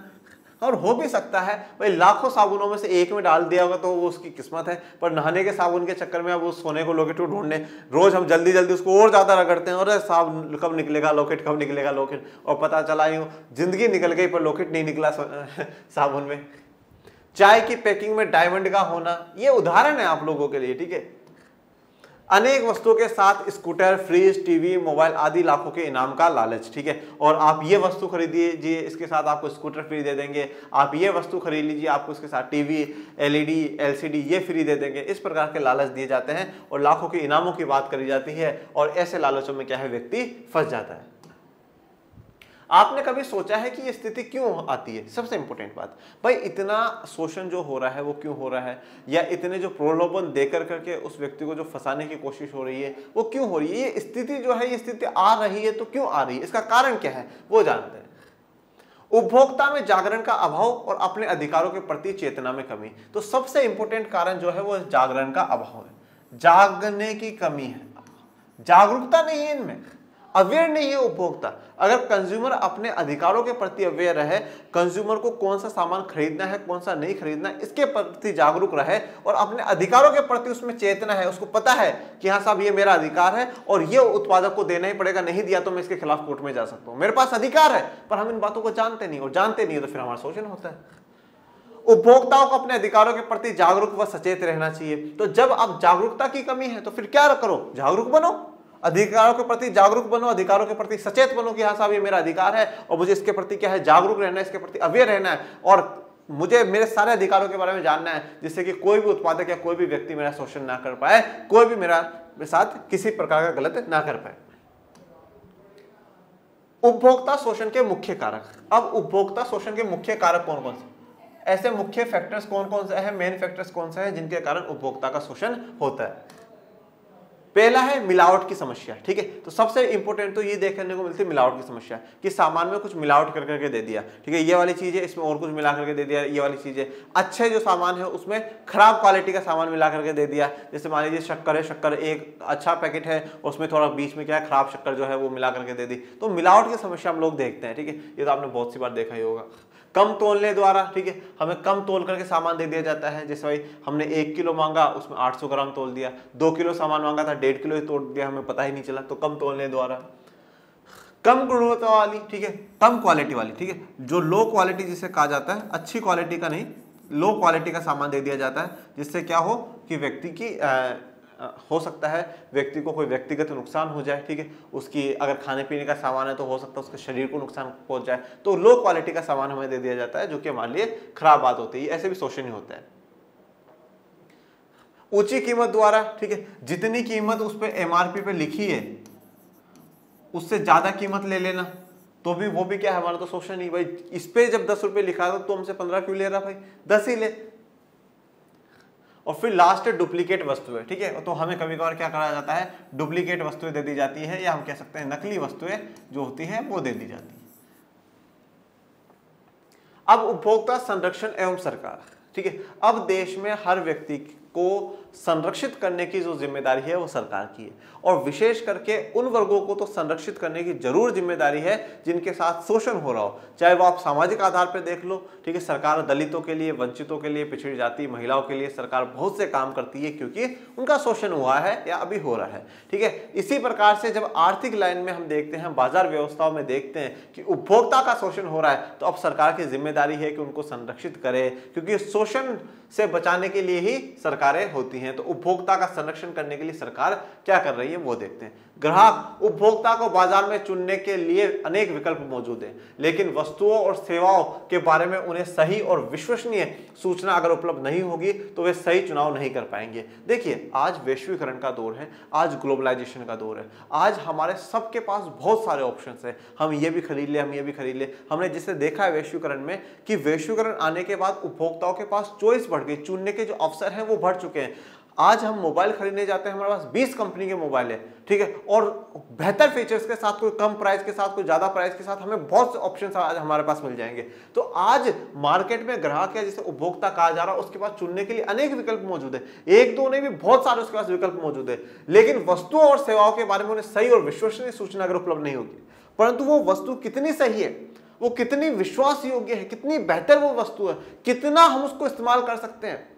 और हो भी सकता है भाई लाखों साबुनों में से एक में डाल दिया होगा तो वो उसकी किस्मत है, पर नहाने के साबुन के चक्कर में अब उस सोने को लॉकेट को ढूंढने रोज हम जल्दी जल्दी उसको और ज्यादा रगड़ते हैं, और साबुन कब निकलेगा लॉकेट, कब निकलेगा लॉकेट, और पता चला यूं जिंदगी निकल गई पर लॉकेट नहीं निकला साबुन में। चाय की पैकिंग में डायमंड का होना, ये उदाहरण है आप लोगों के लिए, ठीक है। अनेक वस्तुओं के साथ स्कूटर, फ्रिज, टीवी, मोबाइल आदि लाखों के इनाम का लालच, ठीक है। और आप ये वस्तु खरीदिए, इसके साथ आपको स्कूटर फ्री दे देंगे, आप ये वस्तु खरीद लीजिए, आपको इसके साथ टीवी, एलईडी, एलसीडी ये फ्री दे देंगे। इस प्रकार के लालच दिए जाते हैं और लाखों के इनामों की बात करी जाती है, और ऐसे लालचों में क्या है, व्यक्ति फंस जाता है। आपने कभी सोचा है कि ये स्थिति क्यों आती है? सबसे इंपॉर्टेंट बात भाई, इतना शोषण जो हो रहा है वो क्यों हो रहा है, या इतने जो प्रलोभन देकर करके उस व्यक्ति को जो फंसाने की कोशिश हो रही है वो क्यों हो रही है, ये स्थिति जो है, ये स्थिति आ रही है तो क्यों आ रही है, इसका कारण क्या है वो जानते हैं। उपभोक्ता में जागरण का अभाव और अपने अधिकारों के प्रति चेतना में कमी। तो सबसे इंपॉर्टेंट कारण जो है वो जागरण का अभाव है, जागने की कमी है, जागरूकता नहीं है इनमें, अवेयर नहीं है उपभोक्ता। अगर कंज्यूमर अपने अधिकारों के प्रति अवेयर रहे, कंज्यूमर को कौन सा सामान खरीदना है कौन सा नहीं खरीदना है इसके प्रति जागरूक रहे और अपने अधिकारों के प्रति उसमें चेतना है, उसको पता है कि हाँ साहब ये मेरा अधिकार है और ये उत्पादक को देना ही पड़ेगा, नहीं दिया तो मैं इसके खिलाफ कोर्ट में जा सकता हूं, मेरे पास अधिकार है। पर हम इन बातों को जानते नहीं, और जानते नहीं तो फिर हमारा शोषण होता है। उपभोक्ताओं को अपने अधिकारों के प्रति जागरूक व सचेत रहना चाहिए। तो जब अब जागरूकता की कमी है तो फिर क्या करो, जागरूक बनो, अधिकारों के प्रति जागरूक बनो, अधिकारों के प्रति सचेत बनो कि हाँ साहब ये मेरा अधिकार है और मुझे इसके प्रति क्या है, जागरूक रहना है, इसके प्रति अवेयर रहना है, और मुझे मेरे सारे अधिकारों के बारे में जानना है, जिससे कि कोई भी उत्पादक या कोई भी व्यक्ति मेरा शोषण ना कर पाए, कोई भी मेरा साथ किसी प्रकार का गलत ना कर पाए। उपभोक्ता शोषण के मुख्य कारक। अब उपभोक्ता शोषण के मुख्य कारक कौन कौन से? ऐसे मुख्य फैक्टर्स कौन कौन से हैं, मेन फैक्टर्स कौन से हैं जिनके कारण उपभोक्ता का शोषण होता है। पहला है मिलावट की समस्या, ठीक है। तो सबसे इंपॉर्टेंट तो ये देखने को मिलती है मिलावट की समस्या, कि सामान में कुछ मिलावट कर करके दे दिया, ठीक है। ये वाली चीज है इसमें और कुछ मिला करके दे दिया, ये वाली चीज है। अच्छे जो सामान है उसमें खराब क्वालिटी का सामान मिला करके दे दिया। जैसे मान लीजिए शक्कर है, शक्कर एक अच्छा पैकेट है, उसमें थोड़ा बीच में क्या है खराब शक्कर जो है वो मिला करके दे दी। तो मिलावट की समस्या हम लोग देखते हैं, ठीक है। ये तो आपने बहुत सी बार देखा ही होगा। कम तोलने द्वारा, ठीक है, हमें कम तोल करके सामान दे दिया जाता है। जैसे भाई हमने 1 किलो मांगा, उसमें 800 ग्राम तोल दिया। 2 किलो सामान मांगा था, 1.5 किलो ही तोड़ दिया, हमें पता ही नहीं चला। तो कम तोलने द्वारा। कम गुणवत्ता वाली, ठीक है, कम क्वालिटी वाली, ठीक है, जो लो क्वालिटी जिसे कहा जाता है, अच्छी क्वालिटी का नहीं, लो क्वालिटी का सामान दे दिया जाता है, जिससे क्या हो कि व्यक्ति की हो सकता है व्यक्ति को कोई व्यक्तिगत नुकसान हो जाए, ठीक है। उसकी अगर खाने पीने का सामान है तो हो सकता है उसके शरीर को नुकसान पहुंच जाए। तो लो क्वालिटी का सामान हमें दे दिया जाता है, जो कि हमारे लिए खराब बात होती है। ऐसे भी शोषण ही होता है। ऊंची कीमत द्वारा, ठीक है, जितनी कीमत उस पर MRP पे लिखी है उससे ज्यादा कीमत ले लेना, तो भी वो भी क्या है, हमारा तो शोषण ही। भाई इस पे जब 10 रुपए लिखा था तो हमसे 15 क्यों ले रहा भाई, 10 ही ले। और फिर लास्ट डुप्लीकेट वस्तुएं, ठीक है। तो हमें कभी कभार क्या करा जाता है, डुप्लीकेट वस्तुएं दे दी जाती है, या हम कह सकते हैं नकली वस्तुएं जो होती हैं वो दे दी जाती है। अब उपभोक्ता संरक्षण एवं सरकार, ठीक है। अब देश में हर व्यक्ति को संरक्षित करने की जो जिम्मेदारी है वो सरकार की है, और विशेष करके उन वर्गों को तो संरक्षित करने की जरूर जिम्मेदारी है जिनके साथ शोषण हो रहा हो। चाहे वो आप सामाजिक आधार पर देख लो, ठीक है, सरकार दलितों के लिए, वंचितों के लिए, पिछड़ी जाति महिलाओं के लिए सरकार बहुत से काम करती है, क्योंकि उनका शोषण हुआ है या अभी हो रहा है, ठीक है। इसी प्रकार से जब आर्थिक लाइन में हम देखते हैं, बाजार व्यवस्थाओं में देखते हैं कि उपभोक्ता का शोषण हो रहा है, तो अब सरकार की जिम्मेदारी है कि उनको संरक्षित करे, क्योंकि शोषण से बचाने के लिए ही सरकारें होती हैं। तो उपभोक्ता का संरक्षण करने के लिए सरकार क्या कर रही है वो देखते हैं। ग्राहक उपभोक्ता को बाजार में चुनने के लिए अनेक विकल्प मौजूद हैं, लेकिन वस्तुओं और सेवाओं के बारे में उन्हें सही और विश्वसनीय सूचना अगर उपलब्ध नहीं होगी तो वे सही चुनाव नहीं कर पाएंगे। देखिए, आज वैश्वीकरण का दौर है, आज ग्लोबलाइजेशन का दौर है, आज हमारे सबके पास बहुत सारे ऑप्शंस हैं। हम ये भी खरीद ले, हम ये भी खरीद ले। हमने जिसे देखा है वैश्वीकरण में कि वैश्वीकरण आने के बाद उपभोक्ताओं के पास चॉइस बढ़ गई, चुनने के जो अवसर हैं वो बढ़ चुके हैं। आज हम मोबाइल खरीदने जाते हैं, हमारे पास 20 कंपनी के मोबाइल है, ठीक है, और बेहतर फीचर्स के साथ, कोई कम प्राइस के साथ, कोई ज्यादा प्राइस के साथ, हमें बहुत से ऑप्शंस आज हमारे पास मिल जाएंगे। तो आज मार्केट में ग्राहक या जिसे उपभोक्ता कहा जा रहा है उसके पास चुनने के लिए अनेक विकल्प मौजूद है। एक दो नहीं भी बहुत सारे उसके पास विकल्प मौजूद है, लेकिन वस्तुओं और सेवाओं के बारे में उन्हें सही और विश्वसनीय सूचना अगर उपलब्ध नहीं होगी, परंतु वो वस्तु कितनी सही है, वो कितनी विश्वास योग्य है, कितनी बेहतर वो वस्तु है, कितना हम उसको इस्तेमाल कर सकते हैं,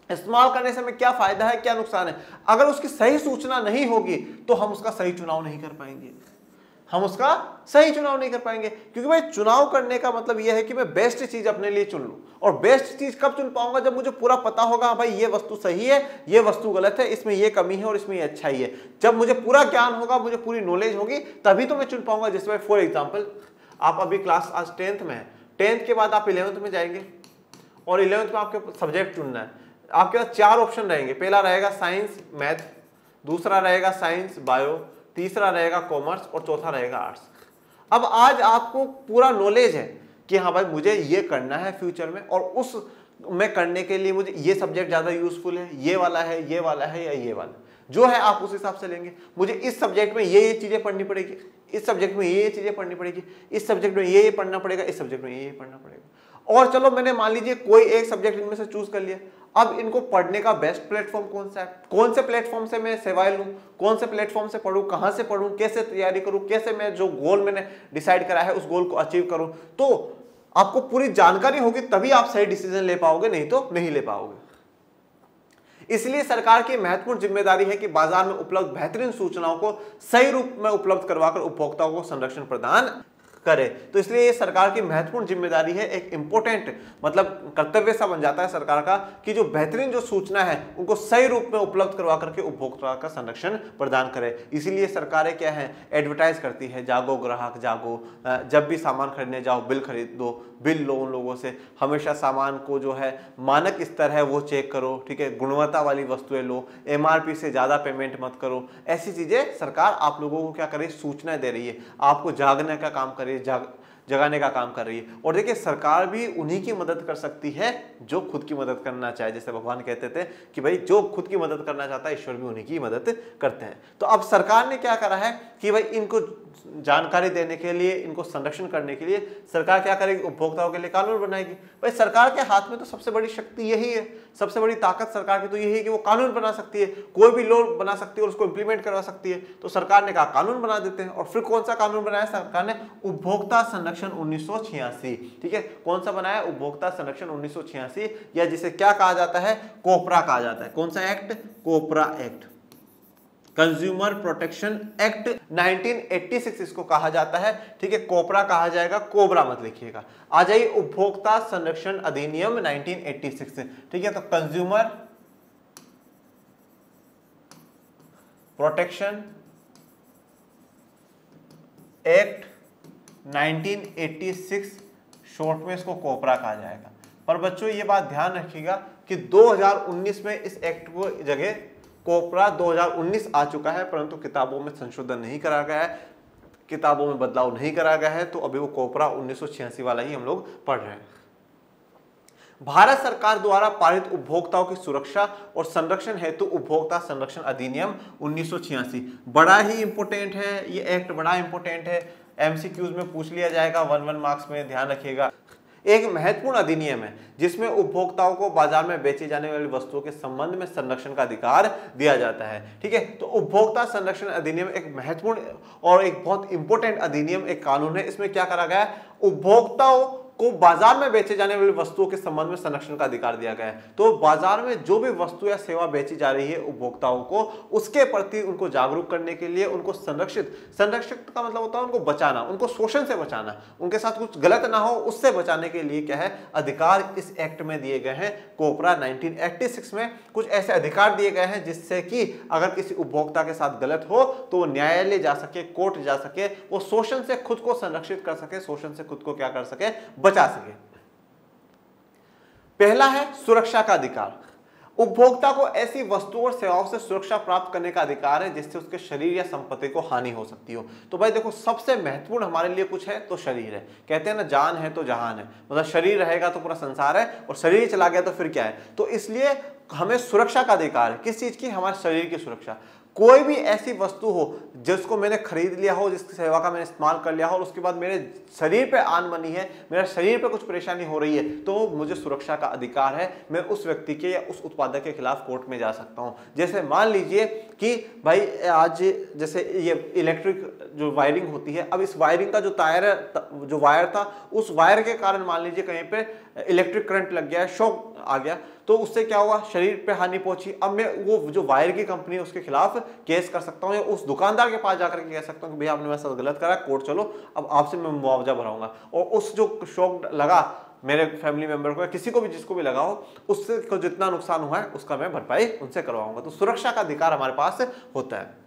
इस्तेमाल करने से हमें क्या फायदा है, क्या नुकसान है, अगर उसकी सही सूचना नहीं होगी तो हम उसका सही चुनाव नहीं कर पाएंगे, हम उसका सही चुनाव नहीं कर पाएंगे। क्योंकि भाई चुनाव करने का मतलब यह है कि मैं बेस्ट चीज अपने लिए चुन लूं, और बेस्ट चीज कब चुन पाऊंगा, जब मुझे पूरा पता होगा भाई ये वस्तु सही है, ये वस्तु गलत है, इसमें ये कमी है और इसमें ये अच्छाई है। जब मुझे पूरा ज्ञान होगा, मुझे पूरी नॉलेज होगी, तभी तो मैं चुन पाऊंगा। जैसे भाई फॉर एग्जाम्पल, आप अभी क्लास आज 10th में है, 10th के बाद आप 11th में जाएंगे, और 11th में आपके सब्जेक्ट चुनना है। आपके पास 4 ऑप्शन रहेंगे, पहला रहेगा साइंस मैथ, दूसरा रहेगा साइंस बायो, तीसरा रहेगा कॉमर्स, और चौथा रहेगा आर्ट्स। अब आज आपको पूरा नॉलेज है कि हाँ भाई मुझे ये करना है फ्यूचर में, और उस में करने के लिए मुझे ये सब्जेक्ट ज्यादा यूजफुल है, ये वाला है, ये वाला है, या ये वाला जो है, आप उस हिसाब से लेंगे। मुझे इस सब्जेक्ट में ये चीजें पढ़नी पड़ेगी, इस सब्जेक्ट में ये चीजें पढ़नी पड़ेगी, इस सब्जेक्ट में ये पढ़ना पड़ेगा, इस सब्जेक्ट में ये पढ़ना पड़ेगा। और चलो मैंने मान लीजिए कोई एक सब्जेक्ट इनमें से चूज कर लिया, अब इनको पढ़ने का बेस्ट प्लेटफॉर्म कौन सा है, कौन से प्लेटफॉर्म से मैं सेवाएं लूं, कौन से प्लेटफॉर्म से पढूं, कहां से पढूं, कैसे तैयारी करूं, कैसे मैं जो गोल मैंने डिसाइड करा है उस गोल को अचीव करूं। तो आपको पूरी जानकारी होगी तभी आप सही डिसीजन ले पाओगे, नहीं तो नहीं ले पाओगे। इसलिए सरकार की महत्वपूर्ण जिम्मेदारी है कि बाजार में उपलब्ध बेहतरीन सूचनाओं को सही रूप में उपलब्ध करवाकर उपभोक्ताओं को संरक्षण प्रदान करे। तो इसलिए ये सरकार की महत्वपूर्ण जिम्मेदारी है, एक इंपॉर्टेंट मतलब कर्तव्य सा बन जाता है सरकार का कि जो बेहतरीन जो सूचना है उनको सही रूप में उपलब्ध करवा करके उपभोक्ता का संरक्षण प्रदान करे। इसीलिए सरकारें क्या है, एडवर्टाइज करती है, जागो ग्राहक जागो, जब भी सामान खरीदने जाओ बिल खरीद दो, बिल लो उन लोगों से, हमेशा सामान को जो है मानक स्तर है वो चेक करो, ठीक है, गुणवत्ता वाली वस्तुएं लो, MRP से ज्यादा पेमेंट मत करो। ऐसी चीजें सरकार आप लोगों को क्या करे, सूचना दे रही है, आपको जागने का काम करे, जगाने का काम कर रही है। और देखिए सरकार भी उन्हीं की मदद कर सकती है जो खुद की मदद करना चाहे। जैसे भगवान कहते थे कि भाई जो खुद की मदद करना चाहता है ईश्वर भी उन्हीं की मदद करते हैं। तो अब सरकार ने क्या करा है कि भाई इनको जानकारी देने के लिए, इनको संरक्षण करने के लिए सरकार क्या करेगी, उपभोक्ताओं के लिए कानून बनाएगी। भाई सरकार के हाथ में तो सबसे बड़ी शक्ति यही है, सबसे बड़ी ताकत सरकार की तो यही है कि वो कानून बना सकती है, कोई भी लॉ बना सकती है और उसको इंप्लीमेंट करवा सकती है। तो सरकार ने कहा कानून बना देते हैं। और फिर कौन सा कानून बनाया सरकार ने, उपभोक्ता संरक्षण 1986। ठीक है, कौन सा बनाया, उपभोक्ता संरक्षण 1986, या जिसे क्या कहा जाता है, कोपरा कहा जाता है। कौन सा एक्ट, कोपरा एक्ट, कंज्यूमर प्रोटेक्शन एक्ट 1986 इसको कहा जाता है। ठीक है, कोपरा कहा जाएगा, कोबरा मत लिखिएगा। आ जाइए उपभोक्ता संरक्षण अधिनियम 1986। ठीक है, तो कंज्यूमर प्रोटेक्शन एक्ट 1986, शॉर्ट में इसको कोपरा कहा जाएगा। पर बच्चों ये बात ध्यान रखिएगा कि 2019 में इस एक्ट को जगह कोपरा 2019 आ चुका है, परंतु किताबों में संशोधन नहीं करा गया है, किताबों में बदलाव नहीं करा गया है। तो अभी वो कोपरा 1986 वाला ही हम लोग पढ़ रहे हैं। भारत सरकार द्वारा पारित उपभोक्ताओं की सुरक्षा और संरक्षण हेतु उपभोक्ता संरक्षण अधिनियम 1986 बड़ा ही इंपोर्टेंट है। ये एक्ट बड़ा इंपोर्टेंट है, एमसीक्यूज में पूछ लिया जाएगा 1 मार्क्स में, ध्यान रखिएगा। एक महत्वपूर्ण अधिनियम है जिसमें उपभोक्ताओं को बाजार में बेची जाने वाली वस्तुओं के संबंध में संरक्षण का अधिकार दिया जाता है। ठीक है, तो उपभोक्ता संरक्षण अधिनियम एक महत्वपूर्ण और एक बहुत इंपॉर्टेंट अधिनियम, एक कानून है। इसमें क्या करा गया है, उपभोक्ताओं को बाजार में बेचे जाने वाली वस्तुओं के संबंध में संरक्षण का अधिकार दिया गया है। तो बाजार में जो भी वस्तु या सेवा बेची जा रही है उपभोक्ताओं को, उसके प्रति उनको जागरूक करने के लिए, उनको संरक्षित का मतलब होता है उनको बचाना, उनको शोषण से बचाना, उनके साथ कुछ गलत ना हो उससे बचाने के लिए क्या है, अधिकार इस एक्ट में दिए गए हैं। कोपरा 1986 में कुछ ऐसे अधिकार दिए गए हैं जिससे कि अगर किसी उपभोक्ता के साथ गलत हो तो वो न्यायालय जा सके, कोर्ट जा सके, वो शोषण से खुद को संरक्षित कर सके, शोषण से खुद को क्या कर सके, बचा सके। पहला है सुरक्षा का अधिकार। उपभोक्ता को ऐसी वस्तुओं और सेवाओं से सुरक्षा प्राप्त करने का अधिकार है जिससे उसके शरीर या संपत्ति को हानि हो सकती हो। तो भाई देखो, सबसे महत्वपूर्ण हमारे लिए कुछ है तो शरीर है। कहते हैं ना, जान है तो जहान है, मतलब शरीर रहेगा तो पूरा संसार है, और शरीर चला गया तो फिर क्या है। तो इसलिए हमें सुरक्षा का अधिकार है। किस चीज की, हमारे शरीर की सुरक्षा। कोई भी ऐसी वस्तु हो जिसको मैंने खरीद लिया हो, जिसकी सेवा का मैंने इस्तेमाल कर लिया हो और उसके बाद मेरे शरीर पे आन बनी है, मेरे शरीर पे कुछ परेशानी हो रही है, तो मुझे सुरक्षा का अधिकार है। मैं उस व्यक्ति के या उस उत्पादक के खिलाफ कोर्ट में जा सकता हूं। जैसे मान लीजिए कि भाई आज जैसे ये इलेक्ट्रिक जो वायरिंग होती है, अब इस वायरिंग का जो वायर था, उस वायर के कारण मान लीजिए कहीं पे इलेक्ट्रिक करंट लग गया, शॉक आ गया, तो उससे क्या हुआ, शरीर पे हानि पहुंची। अब मैं वो जो वायर की कंपनी है उसके खिलाफ केस कर सकता हूं, या उस दुकानदार के पास जाकर के कह सकता हूं कि भैया आपने मेरे साथ गलत करा, कोर्ट चलो, अब आपसे मैं मुआवजा भराऊंगा। और उस जो शॉक लगा मेरे फैमिली मेंबर को, किसी को भी, जिसको भी लगा हो, उससे को जितना नुकसान हुआ है उसका मैं भरपाई उनसे करवाऊंगा। तो सुरक्षा का अधिकार हमारे पास होता है।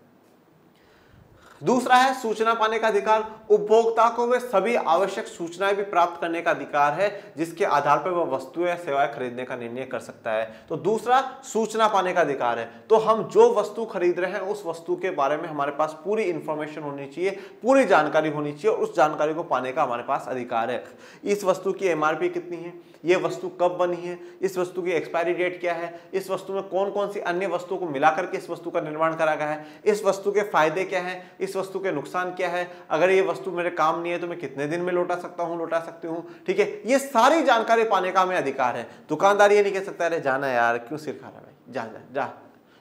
दूसरा है सूचना पाने का अधिकार। उपभोक्ता को वे सभी आवश्यक सूचनाएं भी प्राप्त करने का अधिकार है जिसके आधार पर वह वस्तुएं या सेवाएं खरीदने का निर्णय कर सकता है। तो दूसरा सूचना पाने का अधिकार है। तो हम जो वस्तु खरीद रहे हैं उस वस्तु के बारे में हमारे पास पूरी इंफॉर्मेशन होनी चाहिए, पूरी जानकारी होनी चाहिए, और उस जानकारी को पाने का हमारे पास अधिकार है। इस वस्तु की एमआरपी कितनी है, ये वस्तु कब बनी है, इस वस्तु की एक्सपायरी डेट क्या है, इस वस्तु में कौन कौन सी अन्य वस्तुओं को मिलाकर के इस वस्तु का निर्माण करा गया है, इस वस्तु के फायदे क्या हैं, इस वस्तु के नुकसान क्या है, अगर ये वस्तु मेरे काम नहीं है तो मैं कितने दिन में लौटा सकता हूं, लौटा सकती हूं। ठीक है, ये सारी जानकारी पाने का हमें अधिकार है। दुकानदार ये नहीं कह सकता अरे जाना यार, क्यों सिर खा रहा है भाई, जा जा जा।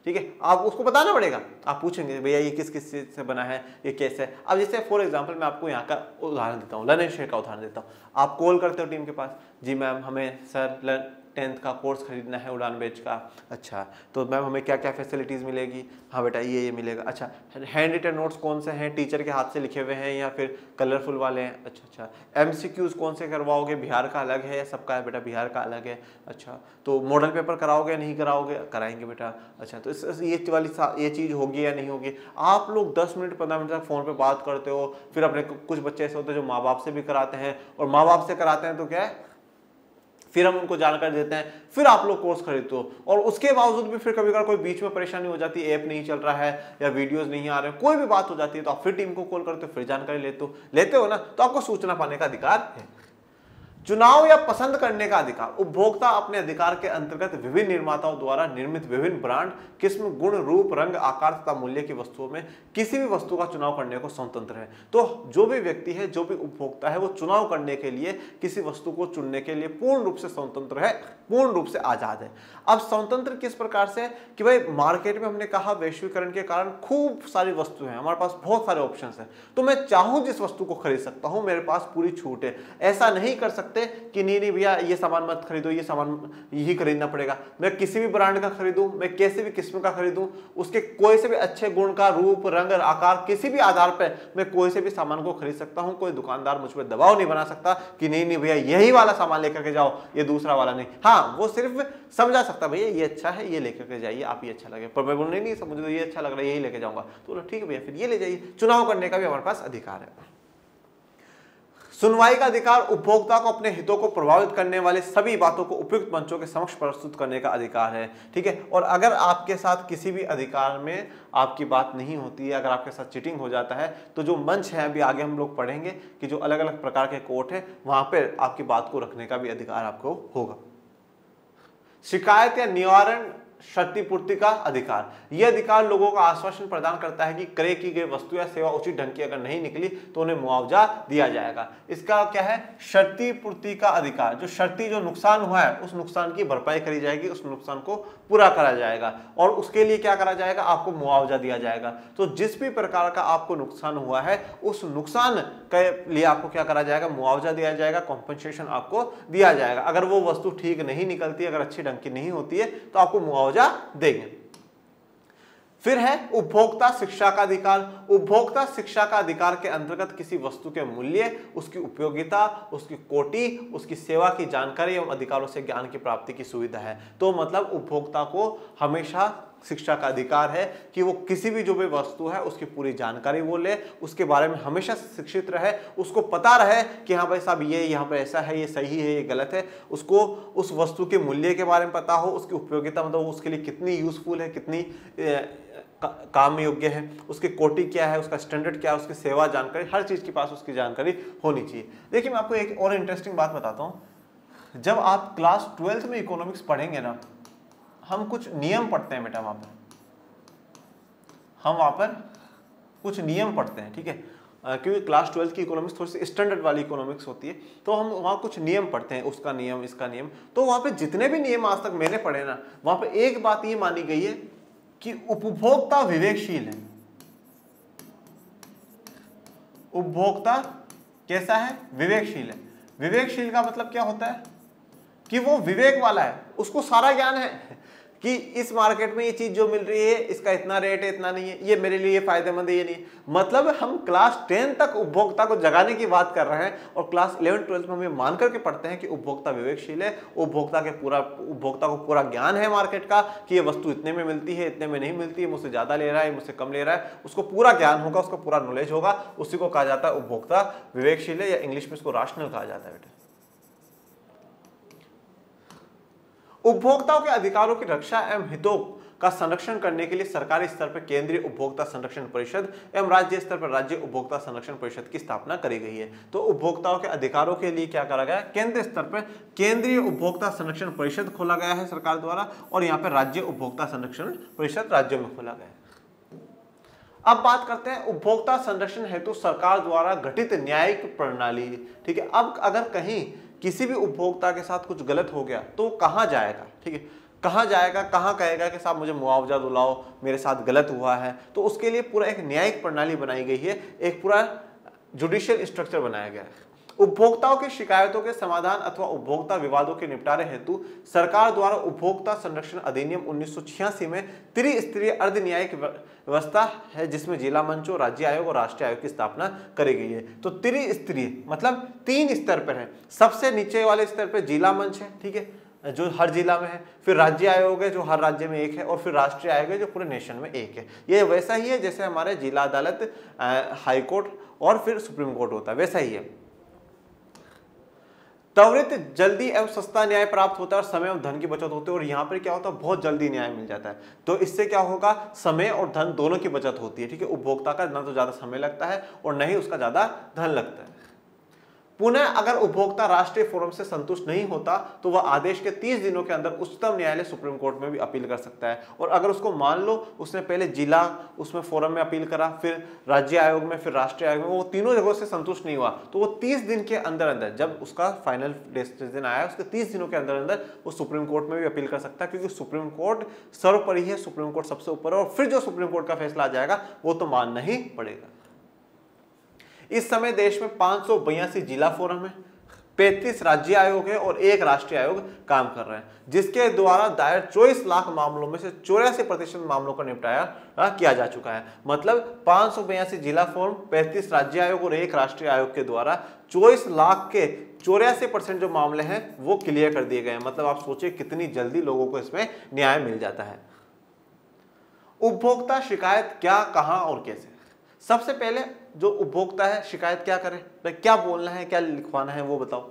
ठीक है, आप उसको बताना पड़ेगा। आप पूछेंगे भैया ये किस किस चीज से बना है, ये कैसे है। अब जैसे फॉर एग्जांपल मैं आपको यहाँ का उदाहरण देता हूँ, लर्निंग शेयर का उदाहरण देता हूँ। आप कॉल करते हो टीम के पास, जी मैम हमें सर 10th का कोर्स खरीदना है उड़ान बैच का। अच्छा, तो मैम हमें क्या क्या फैसिलिटीज़ मिलेगी। हाँ बेटा ये मिलेगा। अच्छा, हैंड रिटन नोट्स कौन से हैं, टीचर के हाथ से लिखे हुए हैं या फिर कलरफुल वाले हैं। अच्छा, एमसीक्यूज कौन से करवाओगे, बिहार का अलग है या सबका है बेटा, बिहार का अलग है। अच्छा, तो मॉडल पेपर कराओगे नहीं कराओगे, कराएंगे बेटा। अच्छा, तो ये चीज़ होगी या नहीं होगी। आप लोग 10 मिनट 15 मिनट तक फ़ोन पर बात करते हो। फिर अपने कुछ बच्चे ऐसे होते हैं जो माँ बाप से भी कराते हैं, और माँ बाप से कराते हैं तो क्या है, फिर हम उनको जानकारी देते हैं, फिर आप लोग कोर्स खरीदते हो। और उसके बावजूद भी फिर कभी कभार कोई बीच में परेशानी हो जाती है, ऐप नहीं चल रहा है या वीडियोस नहीं आ रहे, कोई भी बात हो जाती है, तो आप फिर टीम को कॉल करते हो, फिर जानकारी लेते हो ना, तो आपको सूचना पाने का अधिकार है। चुनाव या पसंद करने का अधिकार। उपभोक्ता अपने अधिकार के अंतर्गत विभिन्न निर्माताओं द्वारा निर्मित विभिन्न ब्रांड, किस्म, गुण, रूप, रंग, आकार तथा मूल्य की वस्तुओं में किसी भी वस्तु का चुनाव करने को स्वतंत्र है। तो जो भी व्यक्ति है, जो भी उपभोक्ता है, वो चुनाव करने के लिए, किसी वस्तु को चुनने के लिए पूर्ण रूप से स्वतंत्र है, पूर्ण रूप से आजाद है। अब स्वतंत्र किस प्रकार से कि भाई मार्केट में हमने कहा वैश्वीकरण के कारण खूब सारी वस्तु है, हमारे पास बहुत सारे ऑप्शन है, तो मैं चाहूं जिस वस्तु को खरीद सकता हूं, मेरे पास पूरी छूट है। ऐसा नहीं कर सकते कि नहीं भैया ये सामान मत खरीदो, ये सामान यही खरीदना पड़ेगा। मैं किसी भी ब्रांड का खरीदूं, मैं कैसे भी किस्म का खरीदूं, उसके कोई से भी अच्छे गुण का, रूप, रंग, आकार, किसी भी आधार पर मैं कोई से भी सामान को खरीद सकता हूं। कोई दुकानदार मुझ पर दबाव नहीं बना सकता कि नहीं भैया यही वाला सामान लेकर के जाओ, ये दूसरा वाला नहीं। हाँ, वो सिर्फ समझा सकता भैया ये अच्छा है, ये लेकर के जाइए, आप ये अच्छा लगे, पर मैं बोलने नहीं, मुझे तो ये अच्छा लग रहा है, यही लेके जाऊंगा, तो ठीक है भैया फिर ये ले जाइए। चुनाव करने का भी हमारे पास अधिकार है। सुनवाई का अधिकार। उपभोक्ता को अपने हितों को प्रभावित करने वाले सभी बातों को उपयुक्त मंचों के समक्ष प्रस्तुत करने का अधिकार है, ठीक है। और अगर आपके साथ किसी भी अधिकार में आपकी बात नहीं होती है, अगर आपके साथ चीटिंग हो जाता है, तो जो मंच है, अभी आगे हम लोग पढ़ेंगे कि जो अलग अलग प्रकार के कोर्ट है, वहां पर आपकी बात को रखने का भी अधिकार आपको होगा। शिकायत या निवारण क्षतिपूर्ति का अधिकार। यह अधिकार लोगों को आश्वासन प्रदान करता है कि क्रय की गई वस्तु या सेवा उचित ढंग की अगर नहीं निकली तो उन्हें मुआवजा दिया जाएगा। इसका क्या है? क्षतिपूर्ति का अधिकार। जो नुकसान हुआ है उस नुकसान की भरपाई करी जाएगी, उस नुकसान को पूरा करा जाएगा और उसके लिए क्या करा जाएगा? आपको मुआवजा दिया जाएगा। तो जिस भी प्रकार का आपको नुकसान हुआ है उस नुकसान के लिए आपको क्या करा जाएगा? मुआवजा दिया जाएगा, कॉम्पेंसेशन आपको दिया जाएगा। अगर वो वस्तु ठीक नहीं निकलती, अगर अच्छी ढंग की नहीं होती है तो आपको मुआवजा देंगे। फिर है उपभोक्ता शिक्षा का अधिकार। उपभोक्ता शिक्षा का अधिकार के अंतर्गत किसी वस्तु के मूल्य, उसकी उपयोगिता, उसकी कोटि, उसकी सेवा की जानकारी एवं अधिकारों से ज्ञान की प्राप्ति की सुविधा है। तो मतलब उपभोक्ता को हमेशा शिक्षा का अधिकार है कि वो किसी भी जो भी वस्तु है उसकी पूरी जानकारी वो ले, उसके बारे में हमेशा शिक्षित रहे, उसको पता रहे कि हाँ भाई साहब ये यहाँ पर ऐसा है, ये सही है, ये गलत है। उसको उस वस्तु के मूल्य के बारे में पता हो, उसकी उपयोगिता मतलब उसके लिए कितनी यूजफुल है, कितनी काम योग्य है, उसकी कोटि क्या है, उसका स्टैंडर्ड क्या है, उसकी सेवा जानकारी, हर चीज के पास उसकी जानकारी होनी चाहिए। देखिए मैं आपको एक और इंटरेस्टिंग बात बताता हूँ। जब आप क्लास 12th में इकोनॉमिक्स पढ़ेंगे ना, हम कुछ नियम पढ़ते हैं बेटा वहां पर, हम वहां पर कुछ नियम पढ़ते हैं, ठीक है, क्योंकि क्लास 12th की इकोनॉमिक्स थोड़ी सी स्टैंडर्ड वाली इकोनॉमिक्स होती है, तो हम वहाँ कुछ नियम पढ़ते हैं, उसका नियम, इसका नियम। तो वहाँ पे जितने भी नियम आज तक मैंने पढ़े ना, वहाँ पे एक बात ये मानी गई है कि उपभोक्ता विवेकशील है। उपभोक्ता कैसा है? विवेकशील है। विवेकशील का मतलब क्या होता है? कि वो विवेक वाला है, उसको सारा ज्ञान है कि इस मार्केट में ये चीज जो मिल रही है इसका इतना रेट है, इतना नहीं है, ये मेरे लिए फायदेमंद है, ये नहीं। मतलब हम क्लास 10 तक उपभोक्ता को जगाने की बात कर रहे हैं और क्लास 11 12 में हम मान करके पढ़ते हैं कि उपभोक्ता विवेकशील है। उपभोक्ता को पूरा ज्ञान है मार्केट का कि ये वस्तु इतने में मिलती है, इतने में नहीं मिलती है, मुझसे ज्यादा ले रहा है, मुझसे कम ले रहा है, उसको पूरा ज्ञान होगा, उसको पूरा नॉलेज होगा, उसी को कहा जाता है उपभोक्ता विवेकशील है, या इंग्लिश में इसको राशनल कहा जाता है बेटा। उपभोक्ताओं के अधिकारों की रक्षा एवं हितों का संरक्षण करने के लिए सरकारी स्तर पर केंद्रीय उपभोक्ता संरक्षण परिषद एवं राज्य स्तर पर राज्य उपभोक्ता संरक्षण परिषद की स्थापना करी गई है। तो उपभोक्ताओं के अधिकारों के लिए क्या करा गया? केंद्रीय स्तर पर केंद्रीय उपभोक्ता संरक्षण परिषद खोला गया है सरकार द्वारा, और यहाँ पर राज्य उपभोक्ता संरक्षण परिषद राज्यों में खोला गया है। अब बात करते हैं उपभोक्ता संरक्षण हेतु सरकार द्वारा गठित न्यायिक प्रणाली, ठीक है। अब अगर कहीं किसी भी उपभोक्ता के साथ कुछ गलत हो गया तो कहां जाएगा? ठीक है, कहां जाएगा, कहां कहेगा कि साहब मुझे मुआवजा दिलाओ, मेरे साथ गलत हुआ है? तो उसके लिए पूरा एक न्यायिक प्रणाली बनाई गई है, एक पूरा जुडिशियल स्ट्रक्चर बनाया गया है। उपभोक्ताओं की शिकायतों के समाधान अथवा उपभोक्ता विवादों के निपटारे हेतु सरकार द्वारा उपभोक्ता संरक्षण अधिनियम 1986 में त्रिस्तरीय अर्ध न्यायिक व्यवस्था है, जिसमें जिला मंचों, राज्य आयोग और राष्ट्रीय आयोग की स्थापना करी गई है। तो त्रिस्तरीय मतलब 3 स्तर पर है। सबसे नीचे वाले स्तर पर जिला मंच है, ठीक है, जो हर जिला में है, फिर राज्य आयोग है जो हर राज्य में एक है, और फिर राष्ट्रीय आयोग है जो पूरे नेशन में एक है। ये वैसा ही है जैसे हमारे जिला अदालत, हाई कोर्ट और फिर सुप्रीम कोर्ट होता है, वैसा ही है। त्वरित, जल्दी एवं सस्ता न्याय प्राप्त होता है और समय और धन की बचत होती है। और यहाँ पर क्या होता है, बहुत जल्दी न्याय मिल जाता है। तो इससे क्या होगा, समय और धन दोनों की बचत होती है। ठीक है, उपभोक्ता का ना तो ज्यादा समय लगता है और न ही उसका ज्यादा धन लगता है। पुनः अगर उपभोक्ता राष्ट्रीय फोरम से संतुष्ट नहीं होता तो वह आदेश के 30 दिनों के अंदर उच्चतम न्यायालय सुप्रीम कोर्ट में भी अपील कर सकता है। और अगर उसको मान लो उसने पहले जिला उसमें फोरम में अपील करा, फिर राज्य आयोग में, फिर राष्ट्रीय आयोग में, वो तीनों जगहों से संतुष्ट नहीं हुआ, तो वो 30 दिन के अंदर अंदर, जब उसका फाइनल डिसीजन आया उसके 30 दिनों के अंदर अंदर वो सुप्रीम कोर्ट में भी अपील कर सकता है, क्योंकि सुप्रीम कोर्ट सर्वोपरि है, सुप्रीम कोर्ट सबसे ऊपर है। और फिर जो सुप्रीम कोर्ट का फैसला आ जाएगा वो तो मानना ही पड़ेगा। इस समय देश में 582 जिला फोरम है, 35 राज्य आयोग है और 1 राष्ट्रीय आयोग काम कर रहे हैं, जिसके द्वारा दायर 24 लाख मामलों में से 84% मामलों का निपटारा किया जा चुका है। मतलब 582 जिला फोरम, 35 राज्य आयोग और 1 राष्ट्रीय आयोग के द्वारा 24 लाख के 84% जो मामले हैं वो क्लियर कर दिए गए हैं। मतलब आप सोचिए कितनी जल्दी लोगों को इसमें न्याय मिल जाता है। उपभोक्ता शिकायत क्या, कहां और कैसे? सबसे पहले जो उपभोक्ता है शिकायत क्या करे, भाई क्या बोलना है, क्या लिखवाना है वो बताओ।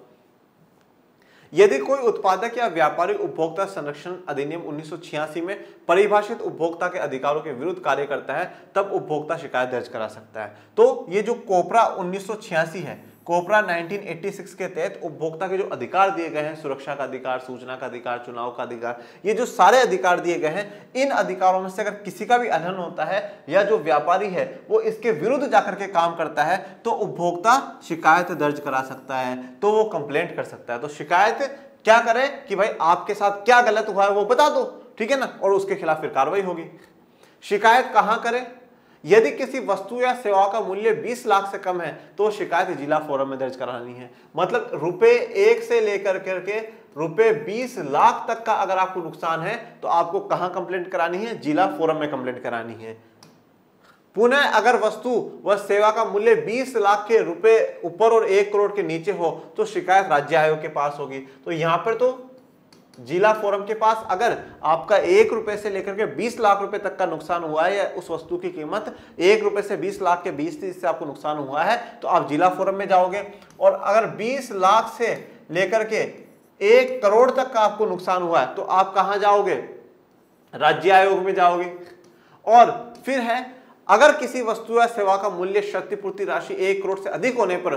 यदि कोई उत्पादक या व्यापारी उपभोक्ता संरक्षण अधिनियम 1986 में परिभाषित उपभोक्ता के अधिकारों के विरुद्ध कार्य करता है तब उपभोक्ता शिकायत दर्ज करा सकता है। तो ये जो कोपरा 1986 है, कोपरा 1986 के तहत उपभोक्ता के जो अधिकार दिए गए हैं, सुरक्षा का अधिकार, सूचना का अधिकार, चुनाव का अधिकार, ये जो सारे अधिकार दिए गए हैं, इन अधिकारों में से अगर किसी का भी उल्लंघन होता है या जो व्यापारी है वो इसके विरुद्ध जाकर के काम करता है तो उपभोक्ता शिकायत दर्ज करा सकता है, तो वो कंप्लेंट कर सकता है। तो शिकायत क्या करे कि भाई आपके साथ क्या गलत हुआ है वो बता दो, ठीक है ना, और उसके खिलाफ फिर कार्रवाई होगी। शिकायत कहां करें? यदि किसी वस्तु या सेवा का मूल्य 20 लाख से कम है तो शिकायत जिला फोरम में दर्ज करानी है। मतलब ₹1 से लेकर करके ₹20 लाख तक का अगर आपको नुकसान है तो आपको कहां कंप्लेंट करानी है? जिला फोरम में कंप्लेंट करानी है। पुनः अगर वस्तु व सेवा का मूल्य 20 लाख के रुपए ऊपर और 1 करोड़ के नीचे हो तो शिकायत राज्य आयोग के पास होगी। तो यहां पर तो जिला फोरम के पास अगर आपका 1 रुपए से लेकर के 20 लाख रुपए तक का नुकसान हुआ है या उस वस्तु की कीमत 1 रुपए से 20 लाख के 20-30 से आपको नुकसान हुआ है तो आप जिला फोरम में जाओगे। और अगर 20 लाख से लेकर के 1 करोड़ तक का आपको नुकसान हुआ है तो आप कहां जाओगे? राज्य आयोग में जाओगे। और फिर है अगर किसी वस्तु या सेवा का मूल्य क्षतिपूर्ति राशि 1 करोड़ से अधिक होने पर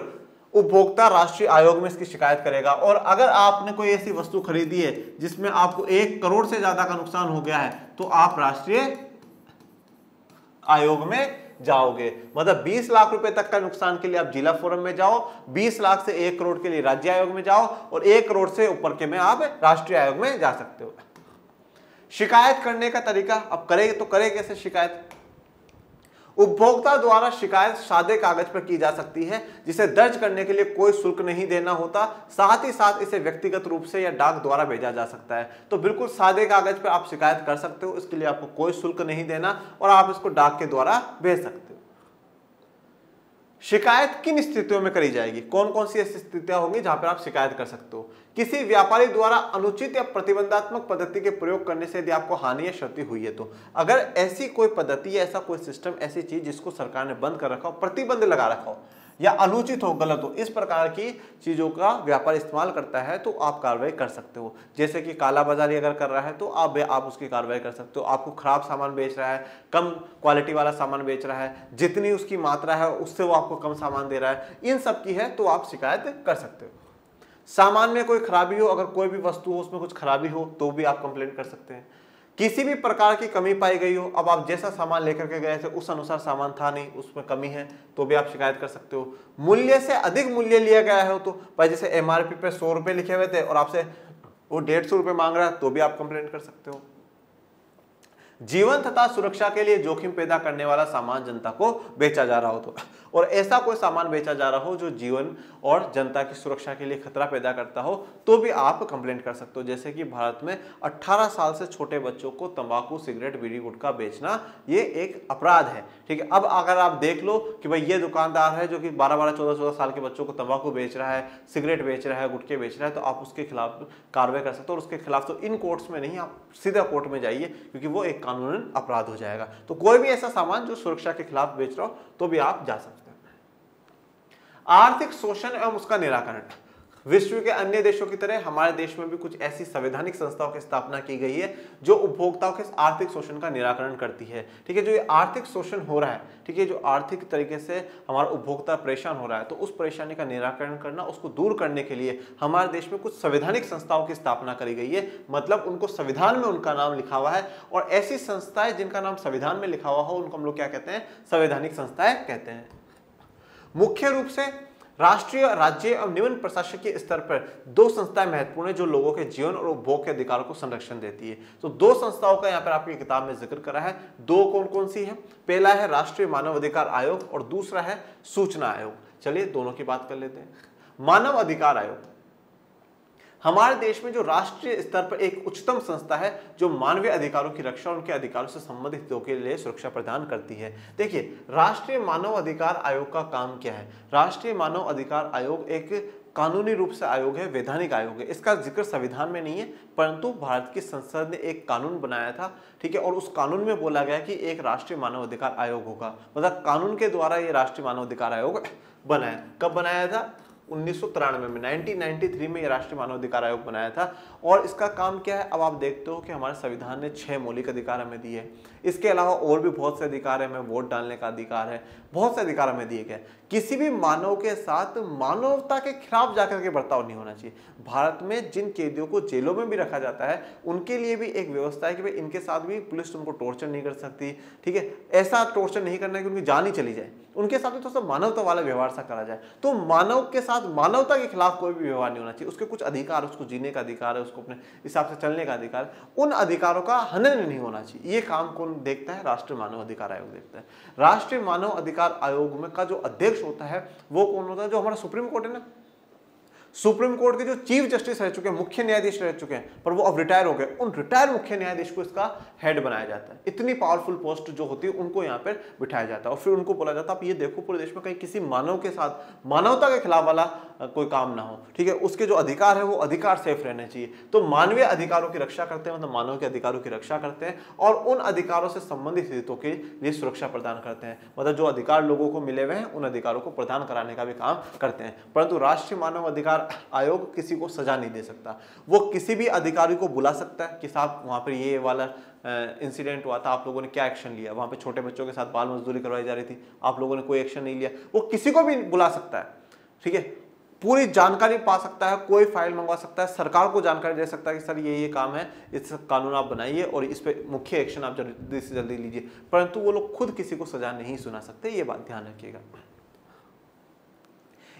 उपभोक्ता राष्ट्रीय आयोग में इसकी शिकायत करेगा। और अगर आपने कोई ऐसी वस्तु खरीदी है जिसमें आपको 1 करोड़ से ज्यादा का नुकसान हो गया है तो आप राष्ट्रीय आयोग में जाओगे। मतलब 20 लाख रुपए तक का नुकसान के लिए आप जिला फोरम में जाओ, 20 लाख से 1 करोड़ के लिए राज्य आयोग में जाओ और 1 करोड़ से ऊपर के में आप राष्ट्रीय आयोग में जा सकते हो। शिकायत करने का तरीका, अब करे तो करे कैसे शिकायत? उपभोक्ता द्वारा शिकायत सादे कागज पर की जा सकती है जिसे दर्ज करने के लिए कोई शुल्क नहीं देना होता। साथ ही साथ इसे व्यक्तिगत रूप से या डाक द्वारा भेजा जा सकता है। तो बिल्कुल सादे कागज पर आप शिकायत कर सकते हो, इसके लिए आपको कोई शुल्क नहीं देना और आप इसको डाक के द्वारा भेज सकते हो। शिकायत किन स्थितियों में करी जाएगी? कौन कौन सी ऐसी स्थितियां होंगी जहां पर आप शिकायत कर सकते हो? किसी व्यापारी द्वारा अनुचित या प्रतिबंधात्मक पद्धति के प्रयोग करने से यदि आपको हानि या क्षति हुई है तो अगर ऐसी कोई पद्धति या ऐसा कोई सिस्टम, ऐसी चीज जिसको सरकार ने बंद कर रखा हो, प्रतिबंध लगा रखा हो या अनुचित हो, गलत हो, इस प्रकार की चीजों का व्यापार इस्तेमाल करता है तो आप कार्रवाई कर सकते हो। जैसे कि कालाबाजारी अगर कर रहा है तो आप उसकी कार्रवाई कर सकते हो। आपको खराब सामान बेच रहा है, कम क्वालिटी वाला सामान बेच रहा है, जितनी उसकी मात्रा है उससे वो आपको कम सामान दे रहा है, इन सब की है तो आप शिकायत कर सकते हो। सामान में कोई खराबी हो, अगर कोई भी वस्तु हो उसमें कुछ खराबी हो तो भी आप कंप्लेंट कर सकते हैं। किसी भी प्रकार की कमी पाई गई हो, अब आप जैसा सामान लेकर के गए थे उस अनुसार सामान था नहीं, उसमें कमी है तो भी आप शिकायत कर सकते हो। मूल्य से अधिक मूल्य लिया गया है तो भाई जैसे एमआरपी पे 100 रुपए लिखे हुए थे और आपसे वो 150 रुपए मांग रहा है तो भी आप कंप्लेंट कर सकते हो। जीवन तथा सुरक्षा के लिए जोखिम पैदा करने वाला सामान जनता को बेचा जा रहा हो तो, और ऐसा कोई सामान बेचा जा रहा हो जो जीवन और जनता की सुरक्षा के लिए खतरा पैदा करता हो तो भी आप कंप्लेंट कर सकते हो। जैसे कि भारत में 18 साल से छोटे बच्चों को तंबाकू, सिगरेट, बीड़ी, गुटखा बेचना ये एक अपराध है, ठीक है। अब अगर आप देख लो कि भाई ये दुकानदार है जो कि 12-12, 14-14 साल के बच्चों को तंबाकू बेच रहा है, सिगरेट बेच रहा है, गुटखे बेच रहा है, तो आप उसके खिलाफ कार्रवाई कर सकते हो। और उसके खिलाफ तो इन कोर्ट्स में नहीं, आप सीधा कोर्ट में जाइए क्योंकि वो एक कानूनन अपराध हो जाएगा। तो कोई भी ऐसा सामान जो सुरक्षा के खिलाफ बेच रहा हो तो भी आप जा सकते हैं। आर्थिक शोषण एवं उसका निराकरण, विश्व के अन्य देशों की तरह हमारे देश में भी कुछ ऐसी संवैधानिक संस्थाओं की स्थापना की गई है जो उपभोक्ताओं के आर्थिक शोषण का निराकरण करती है। ठीक है, जो ये आर्थिक शोषण हो रहा है, ठीक है, जो आर्थिक तरीके से हमारा उपभोक्ता परेशान हो रहा है, तो उस परेशानी का निराकरण करना, उसको दूर करने के लिए हमारे देश में कुछ संवैधानिक संस्थाओं की स्थापना करी गई है। मतलब उनको संविधान में उनका नाम लिखा हुआ है, और ऐसी संस्थाएं जिनका नाम संविधान में लिखा हुआ हो उनको हम लोग क्या कहते हैं? संवैधानिक संस्थाएं कहते हैं। मुख्य रूप से राष्ट्रीय, राज्य और निम्न प्रशासकीय स्तर पर दो संस्थाएं महत्वपूर्ण है जो लोगों के जीवन और उपभोग के अधिकारों को संरक्षण देती है। तो दो संस्थाओं का यहाँ पर आपकी किताब में जिक्र करा है। दो कौन कौन सी है? पहला है राष्ट्रीय मानव अधिकार आयोग और दूसरा है सूचना आयोग। चलिए दोनों की बात कर लेते हैं। मानव अधिकार आयोग हमारे देश में जो राष्ट्रीय स्तर पर एक उच्चतम संस्था है जो मानवीय अधिकारों की रक्षा और उनके अधिकारों से संबंधित हितों के लिए सुरक्षा प्रदान करती है। देखिए, राष्ट्रीय मानव अधिकार आयोग का काम क्या है? राष्ट्रीय मानव अधिकार आयोग एक कानूनी रूप से आयोग है, वैधानिक आयोग है। इसका जिक्र संविधान में नहीं है, परंतु भारत की संसद ने एक कानून बनाया था, ठीक है, और उस कानून में बोला गया कि एक राष्ट्रीय मानव अधिकार आयोग होगा। मतलब कानून के द्वारा ये राष्ट्रीय मानव अधिकार आयोग बना है। कब बनाया था? 1993 में, 1993 में ये राष्ट्रीय मानव अधिकार आयोग बनाया था। और इसका काम क्या है? अब आप देखते हो कि हमारे संविधान ने 6 मौलिक अधिकार हमें दिए हैं। इसके अलावा और भी बहुत से अधिकार है, हमें वोट डालने का अधिकार है, बहुत से अधिकार हमें दिए गए। किसी भी मानव के साथ मानवता के खिलाफ जाकर के बर्ताव नहीं होना चाहिए। भारत में जिन कैदियों को जेलों में भी रखा जाता है उनके लिए भी एक व्यवस्था है कि भाई इनके साथ भी पुलिस उनको टॉर्चर नहीं कर सकती। ठीक है, ऐसा टॉर्चर नहीं करना है कि उनकी जान ही चली जाए, उनके साथ भी थोड़ा सा मानवता वाला व्यवहार सा करा जाए। तो मानव के साथ मानवता के खिलाफ कोई भी व्यवहार नहीं होना चाहिए। उसके कुछ अधिकार, उसको जीने का अधिकार है, उसको अपने हिसाब से चलने का अधिकार है, उन अधिकारों का हनन नहीं होना चाहिए। ये काम कौन देखता है? राष्ट्रीय मानव अधिकार आयोग देखता है। राष्ट्रीय मानव अधिकार आयोग में का जो अध्यक्ष होता है वो कौन होता है? जो हमारा सुप्रीम कोर्ट है ना, सुप्रीम कोर्ट के जो चीफ जस्टिस रह चुके हैं, मुख्य न्यायाधीश रह चुके हैं, पर वो अब रिटायर हो गए, उन रिटायर मुख्य न्यायाधीश को इसका हेड बनाया जाता है। इतनी पावरफुल पोस्ट जो होती है उनको यहाँ पर बिठाया जाता है और फिर उनको बोला जाता है आप ये देखो पूरे देश में कहीं किसी मानव के साथ मानवता के खिलाफ वाला कोई काम ना हो। ठीक है, उसके जो अधिकार है वो अधिकार सेफ रहने चाहिए। तो मानवीय अधिकारों की रक्षा करते हैं, मतलब मानव के अधिकारों की रक्षा करते हैं और उन अधिकारों से संबंधित हितों के लिए सुरक्षा प्रदान करते हैं। मतलब जो अधिकार लोगों को मिले हुए हैं उन अधिकारों को प्रदान कराने का भी काम करते हैं। परंतु राष्ट्रीय मानव अधिकार आयोग किसी को सजा नहीं दे सकता। वो किसी भी अधिकारी को बुला सकता है कि साहब वहां पर ये वाला इंसिडेंट हुआ था, आप लोगों ने क्या एक्शन लिया? वहां पे छोटे बच्चों के साथ बाल मजदूरी करवाई जा रही थी, आप लोगों ने कोई एक्शन नहीं लिया। वो किसी को भी बुला सकता है। ठीक है, पूरी जानकारी पा सकता है, कोई फाइल मंगवा सकता है, सरकार को जानकारी दे सकता है कि सर ये काम है, इस कानून आप बनाइए और इस पे मुख्य एक्शन आप जल्दी से जल्दी लीजिए। परंतु वो लोग खुद किसी को सजा नहीं सुना सकते, ये बात ध्यान रखिएगा।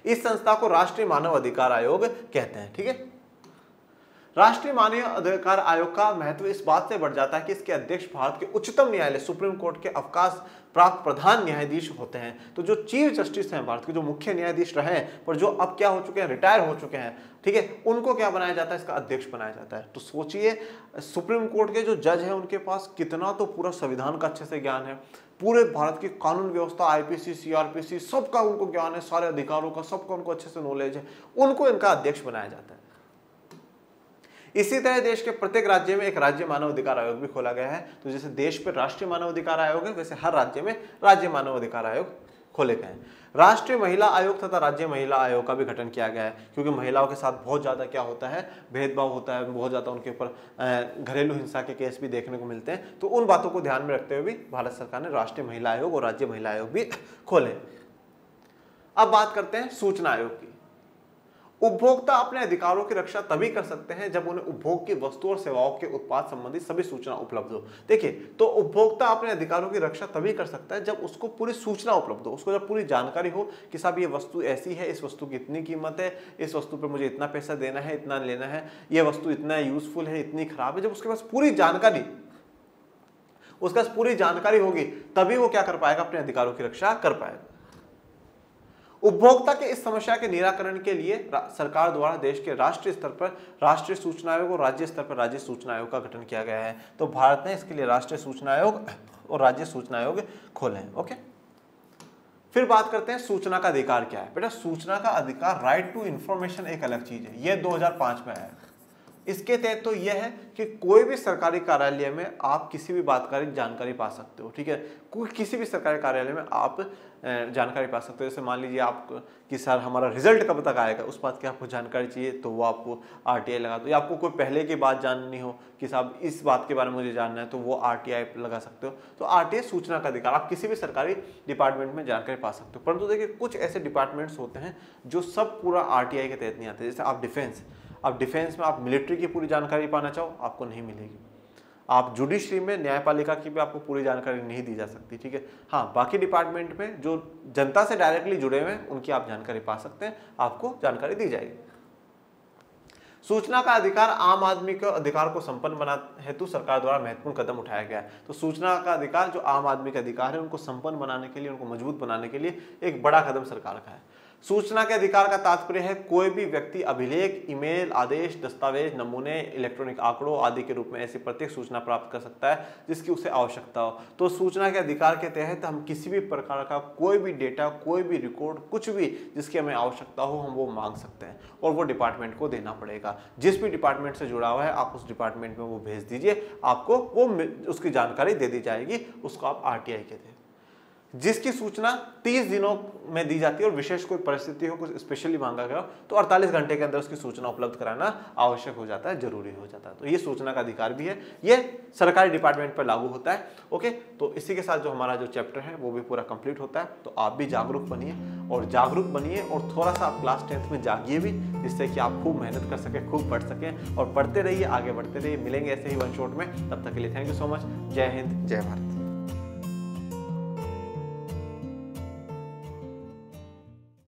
इस संस्था को राष्ट्रीय मानव अधिकार आयोग कहते हैं। ठीक है, राष्ट्रीय मानव अधिकार आयोग का महत्व इस बात से बढ़ जाता है कि इसके अध्यक्ष भारत के उच्चतम न्यायालय सुप्रीम कोर्ट के अवकाश प्राप्त प्रधान न्यायाधीश होते हैं। तो जो चीफ जस्टिस हैं भारत के, जो मुख्य न्यायाधीश रहे हैं पर जो अब क्या हो चुके हैं, रिटायर हो चुके हैं, ठीक है, उनको क्या बनाया जाता है? इसका अध्यक्ष बनाया जाता है। तो सोचिए सुप्रीम कोर्ट के जो जज हैं उनके पास कितना तो पूरा संविधान का अच्छे से ज्ञान है, पूरे भारत की कानून व्यवस्था, आईपीसी, सीआरपीसी, सबका उनको ज्ञान है, सारे अधिकारों का सबका उनको अच्छे से नॉलेज है, उनको इनका अध्यक्ष बनाया जाता है। इसी तरह देश के प्रत्येक राज्य में एक राज्य मानव अधिकार आयोग भी खोला गया है। तो जैसे देश पर राष्ट्रीय मानव अधिकार आयोग है, वैसे हर राज्य में राज्य मानव अधिकार आयोग खोले गए हैं। राष्ट्रीय महिला आयोग तथा राज्य महिला आयोग का भी गठन किया गया है, क्योंकि महिलाओं के साथ बहुत ज्यादा क्या होता है, भेदभाव होता है, बहुत ज्यादा उनके ऊपर घरेलू हिंसा के केस भी देखने को मिलते हैं। तो उन बातों को ध्यान में रखते हुए भी भारत सरकार ने राष्ट्रीय महिला आयोग और राज्य महिला आयोग भी खोले। अब बात करते हैं सूचना आयोग की। उपभोक्ता अपने अधिकारों की रक्षा तभी कर सकते हैं जब उन्हें उपभोग की वस्तु और सेवाओं के उत्पाद संबंधी सभी सूचना उपलब्ध हो। देखिए, तो उपभोक्ता अपने अधिकारों की रक्षा तभी कर सकता है जब उसको पूरी सूचना उपलब्ध हो, उसको जब पूरी जानकारी हो कि साहब ये वस्तु ऐसी है, इस वस्तु की इतनी कीमत है, इस वस्तु पर मुझे इतना पैसा देना है, इतना लेना है, ये वस्तु इतना यूजफुल है, इतनी खराब है। जब उसके पास पूरी जानकारी, उसके पास पूरी जानकारी होगी तभी वो क्या कर पाएगा, अपने अधिकारों की रक्षा कर पाएगा। उपभोक्ता के इस समस्या के निराकरण के लिए सरकार द्वारा देश के राष्ट्रीय स्तर पर राष्ट्रीय सूचना आयोग और राज्य स्तर पर राज्य सूचना आयोग का गठन किया गया है। तो भारत ने इसके लिए राष्ट्रीय सूचना आयोग और राज्य सूचना आयोग खोले हैं। ओके, फिर बात करते हैं सूचना का अधिकार क्या है। बेटा, सूचना का अधिकार, राइट टू इंफॉर्मेशन एक अलग चीज है, यह 2005 में आया। इसके तहत तो यह है कि कोई भी सरकारी कार्यालय में आप किसी भी बात का जानकारी पा सकते हो, ठीक है। कोई किसी भी सरकारी कार्यालय में आप जानकारी पा सकते हो। जैसे मान लीजिए आप कि सर हमारा रिजल्ट कब तक आएगा, उस बात की आपको जानकारी चाहिए तो वो आपको RTI लगा दो, या आपको कोई पहले की बात जाननी हो कि साहब इस बात के बारे में मुझे जानना है तो वो RTI लगा सकते हो। तो RTI सूचना का अधिकार, आप किसी भी सरकारी डिपार्टमेंट में जानकारी पा सकते हो। परंतु देखिए कुछ ऐसे डिपार्टमेंट्स होते हैं जो सब पूरा RTI के तहत नहीं आते। जैसे आप डिफेंस में आप मिलिट्री की पूरी जानकारी पाना चाहो, आपको नहीं मिलेगी। आप जुडिशरी में, न्यायपालिका की भी आपको पूरी जानकारी नहीं दी जा सकती, ठीक है। हाँ, बाकी डिपार्टमेंट में जो जनता से डायरेक्टली जुड़े हुए हैं उनकी आप जानकारी पा सकते हैं, आपको जानकारी दी जाएगी। सूचना का अधिकार आम आदमी के अधिकार को संपन्न बनाने हेतु सरकार द्वारा महत्वपूर्ण कदम उठाया गया है। तो सूचना का अधिकार जो आम आदमी के अधिकार है उनको संपन्न बनाने के लिए, उनको मजबूत बनाने के लिए एक बड़ा कदम सरकार का है। सूचना के अधिकार का तात्पर्य है कोई भी व्यक्ति अभिलेख, ईमेल, आदेश, दस्तावेज, नमूने, इलेक्ट्रॉनिक आंकड़ों आदि के रूप में ऐसी प्रत्येक सूचना प्राप्त कर सकता है जिसकी उसे आवश्यकता हो। तो सूचना के अधिकार के तहत हम किसी भी प्रकार का कोई भी डेटा, कोई भी रिकॉर्ड, कुछ भी जिसकी हमें आवश्यकता हो हम वो मांग सकते हैं और वो डिपार्टमेंट को देना पड़ेगा। जिस भी डिपार्टमेंट से जुड़ा हुआ है आप उस डिपार्टमेंट में वो भेज दीजिए, आपको वो उसकी जानकारी दे दी जाएगी, उसको आप RTI कहते हैं। जिसकी सूचना 30 दिनों में दी जाती है और विशेष कोई परिस्थिति हो, कुछ स्पेशली मांगा गया तो 48 घंटे के अंदर उसकी सूचना उपलब्ध कराना आवश्यक हो जाता है, जरूरी हो जाता है। तो ये सूचना का अधिकार भी है, ये सरकारी डिपार्टमेंट पर लागू होता है। ओके, तो इसी के साथ जो हमारा जो चैप्टर है वो भी पूरा कंप्लीट होता है। तो आप भी जागरूक बनिए और थोड़ा सा आप क्लास 10th में जागिए भी, जिससे कि आप खूब मेहनत कर सकें, खूब पढ़ सकें और पढ़ते रहिए, आगे बढ़ते रहिए। मिलेंगे ऐसे ही वन शॉट में, तब तक के लिए थैंक यू सो मच। जय हिंद, जय भारत।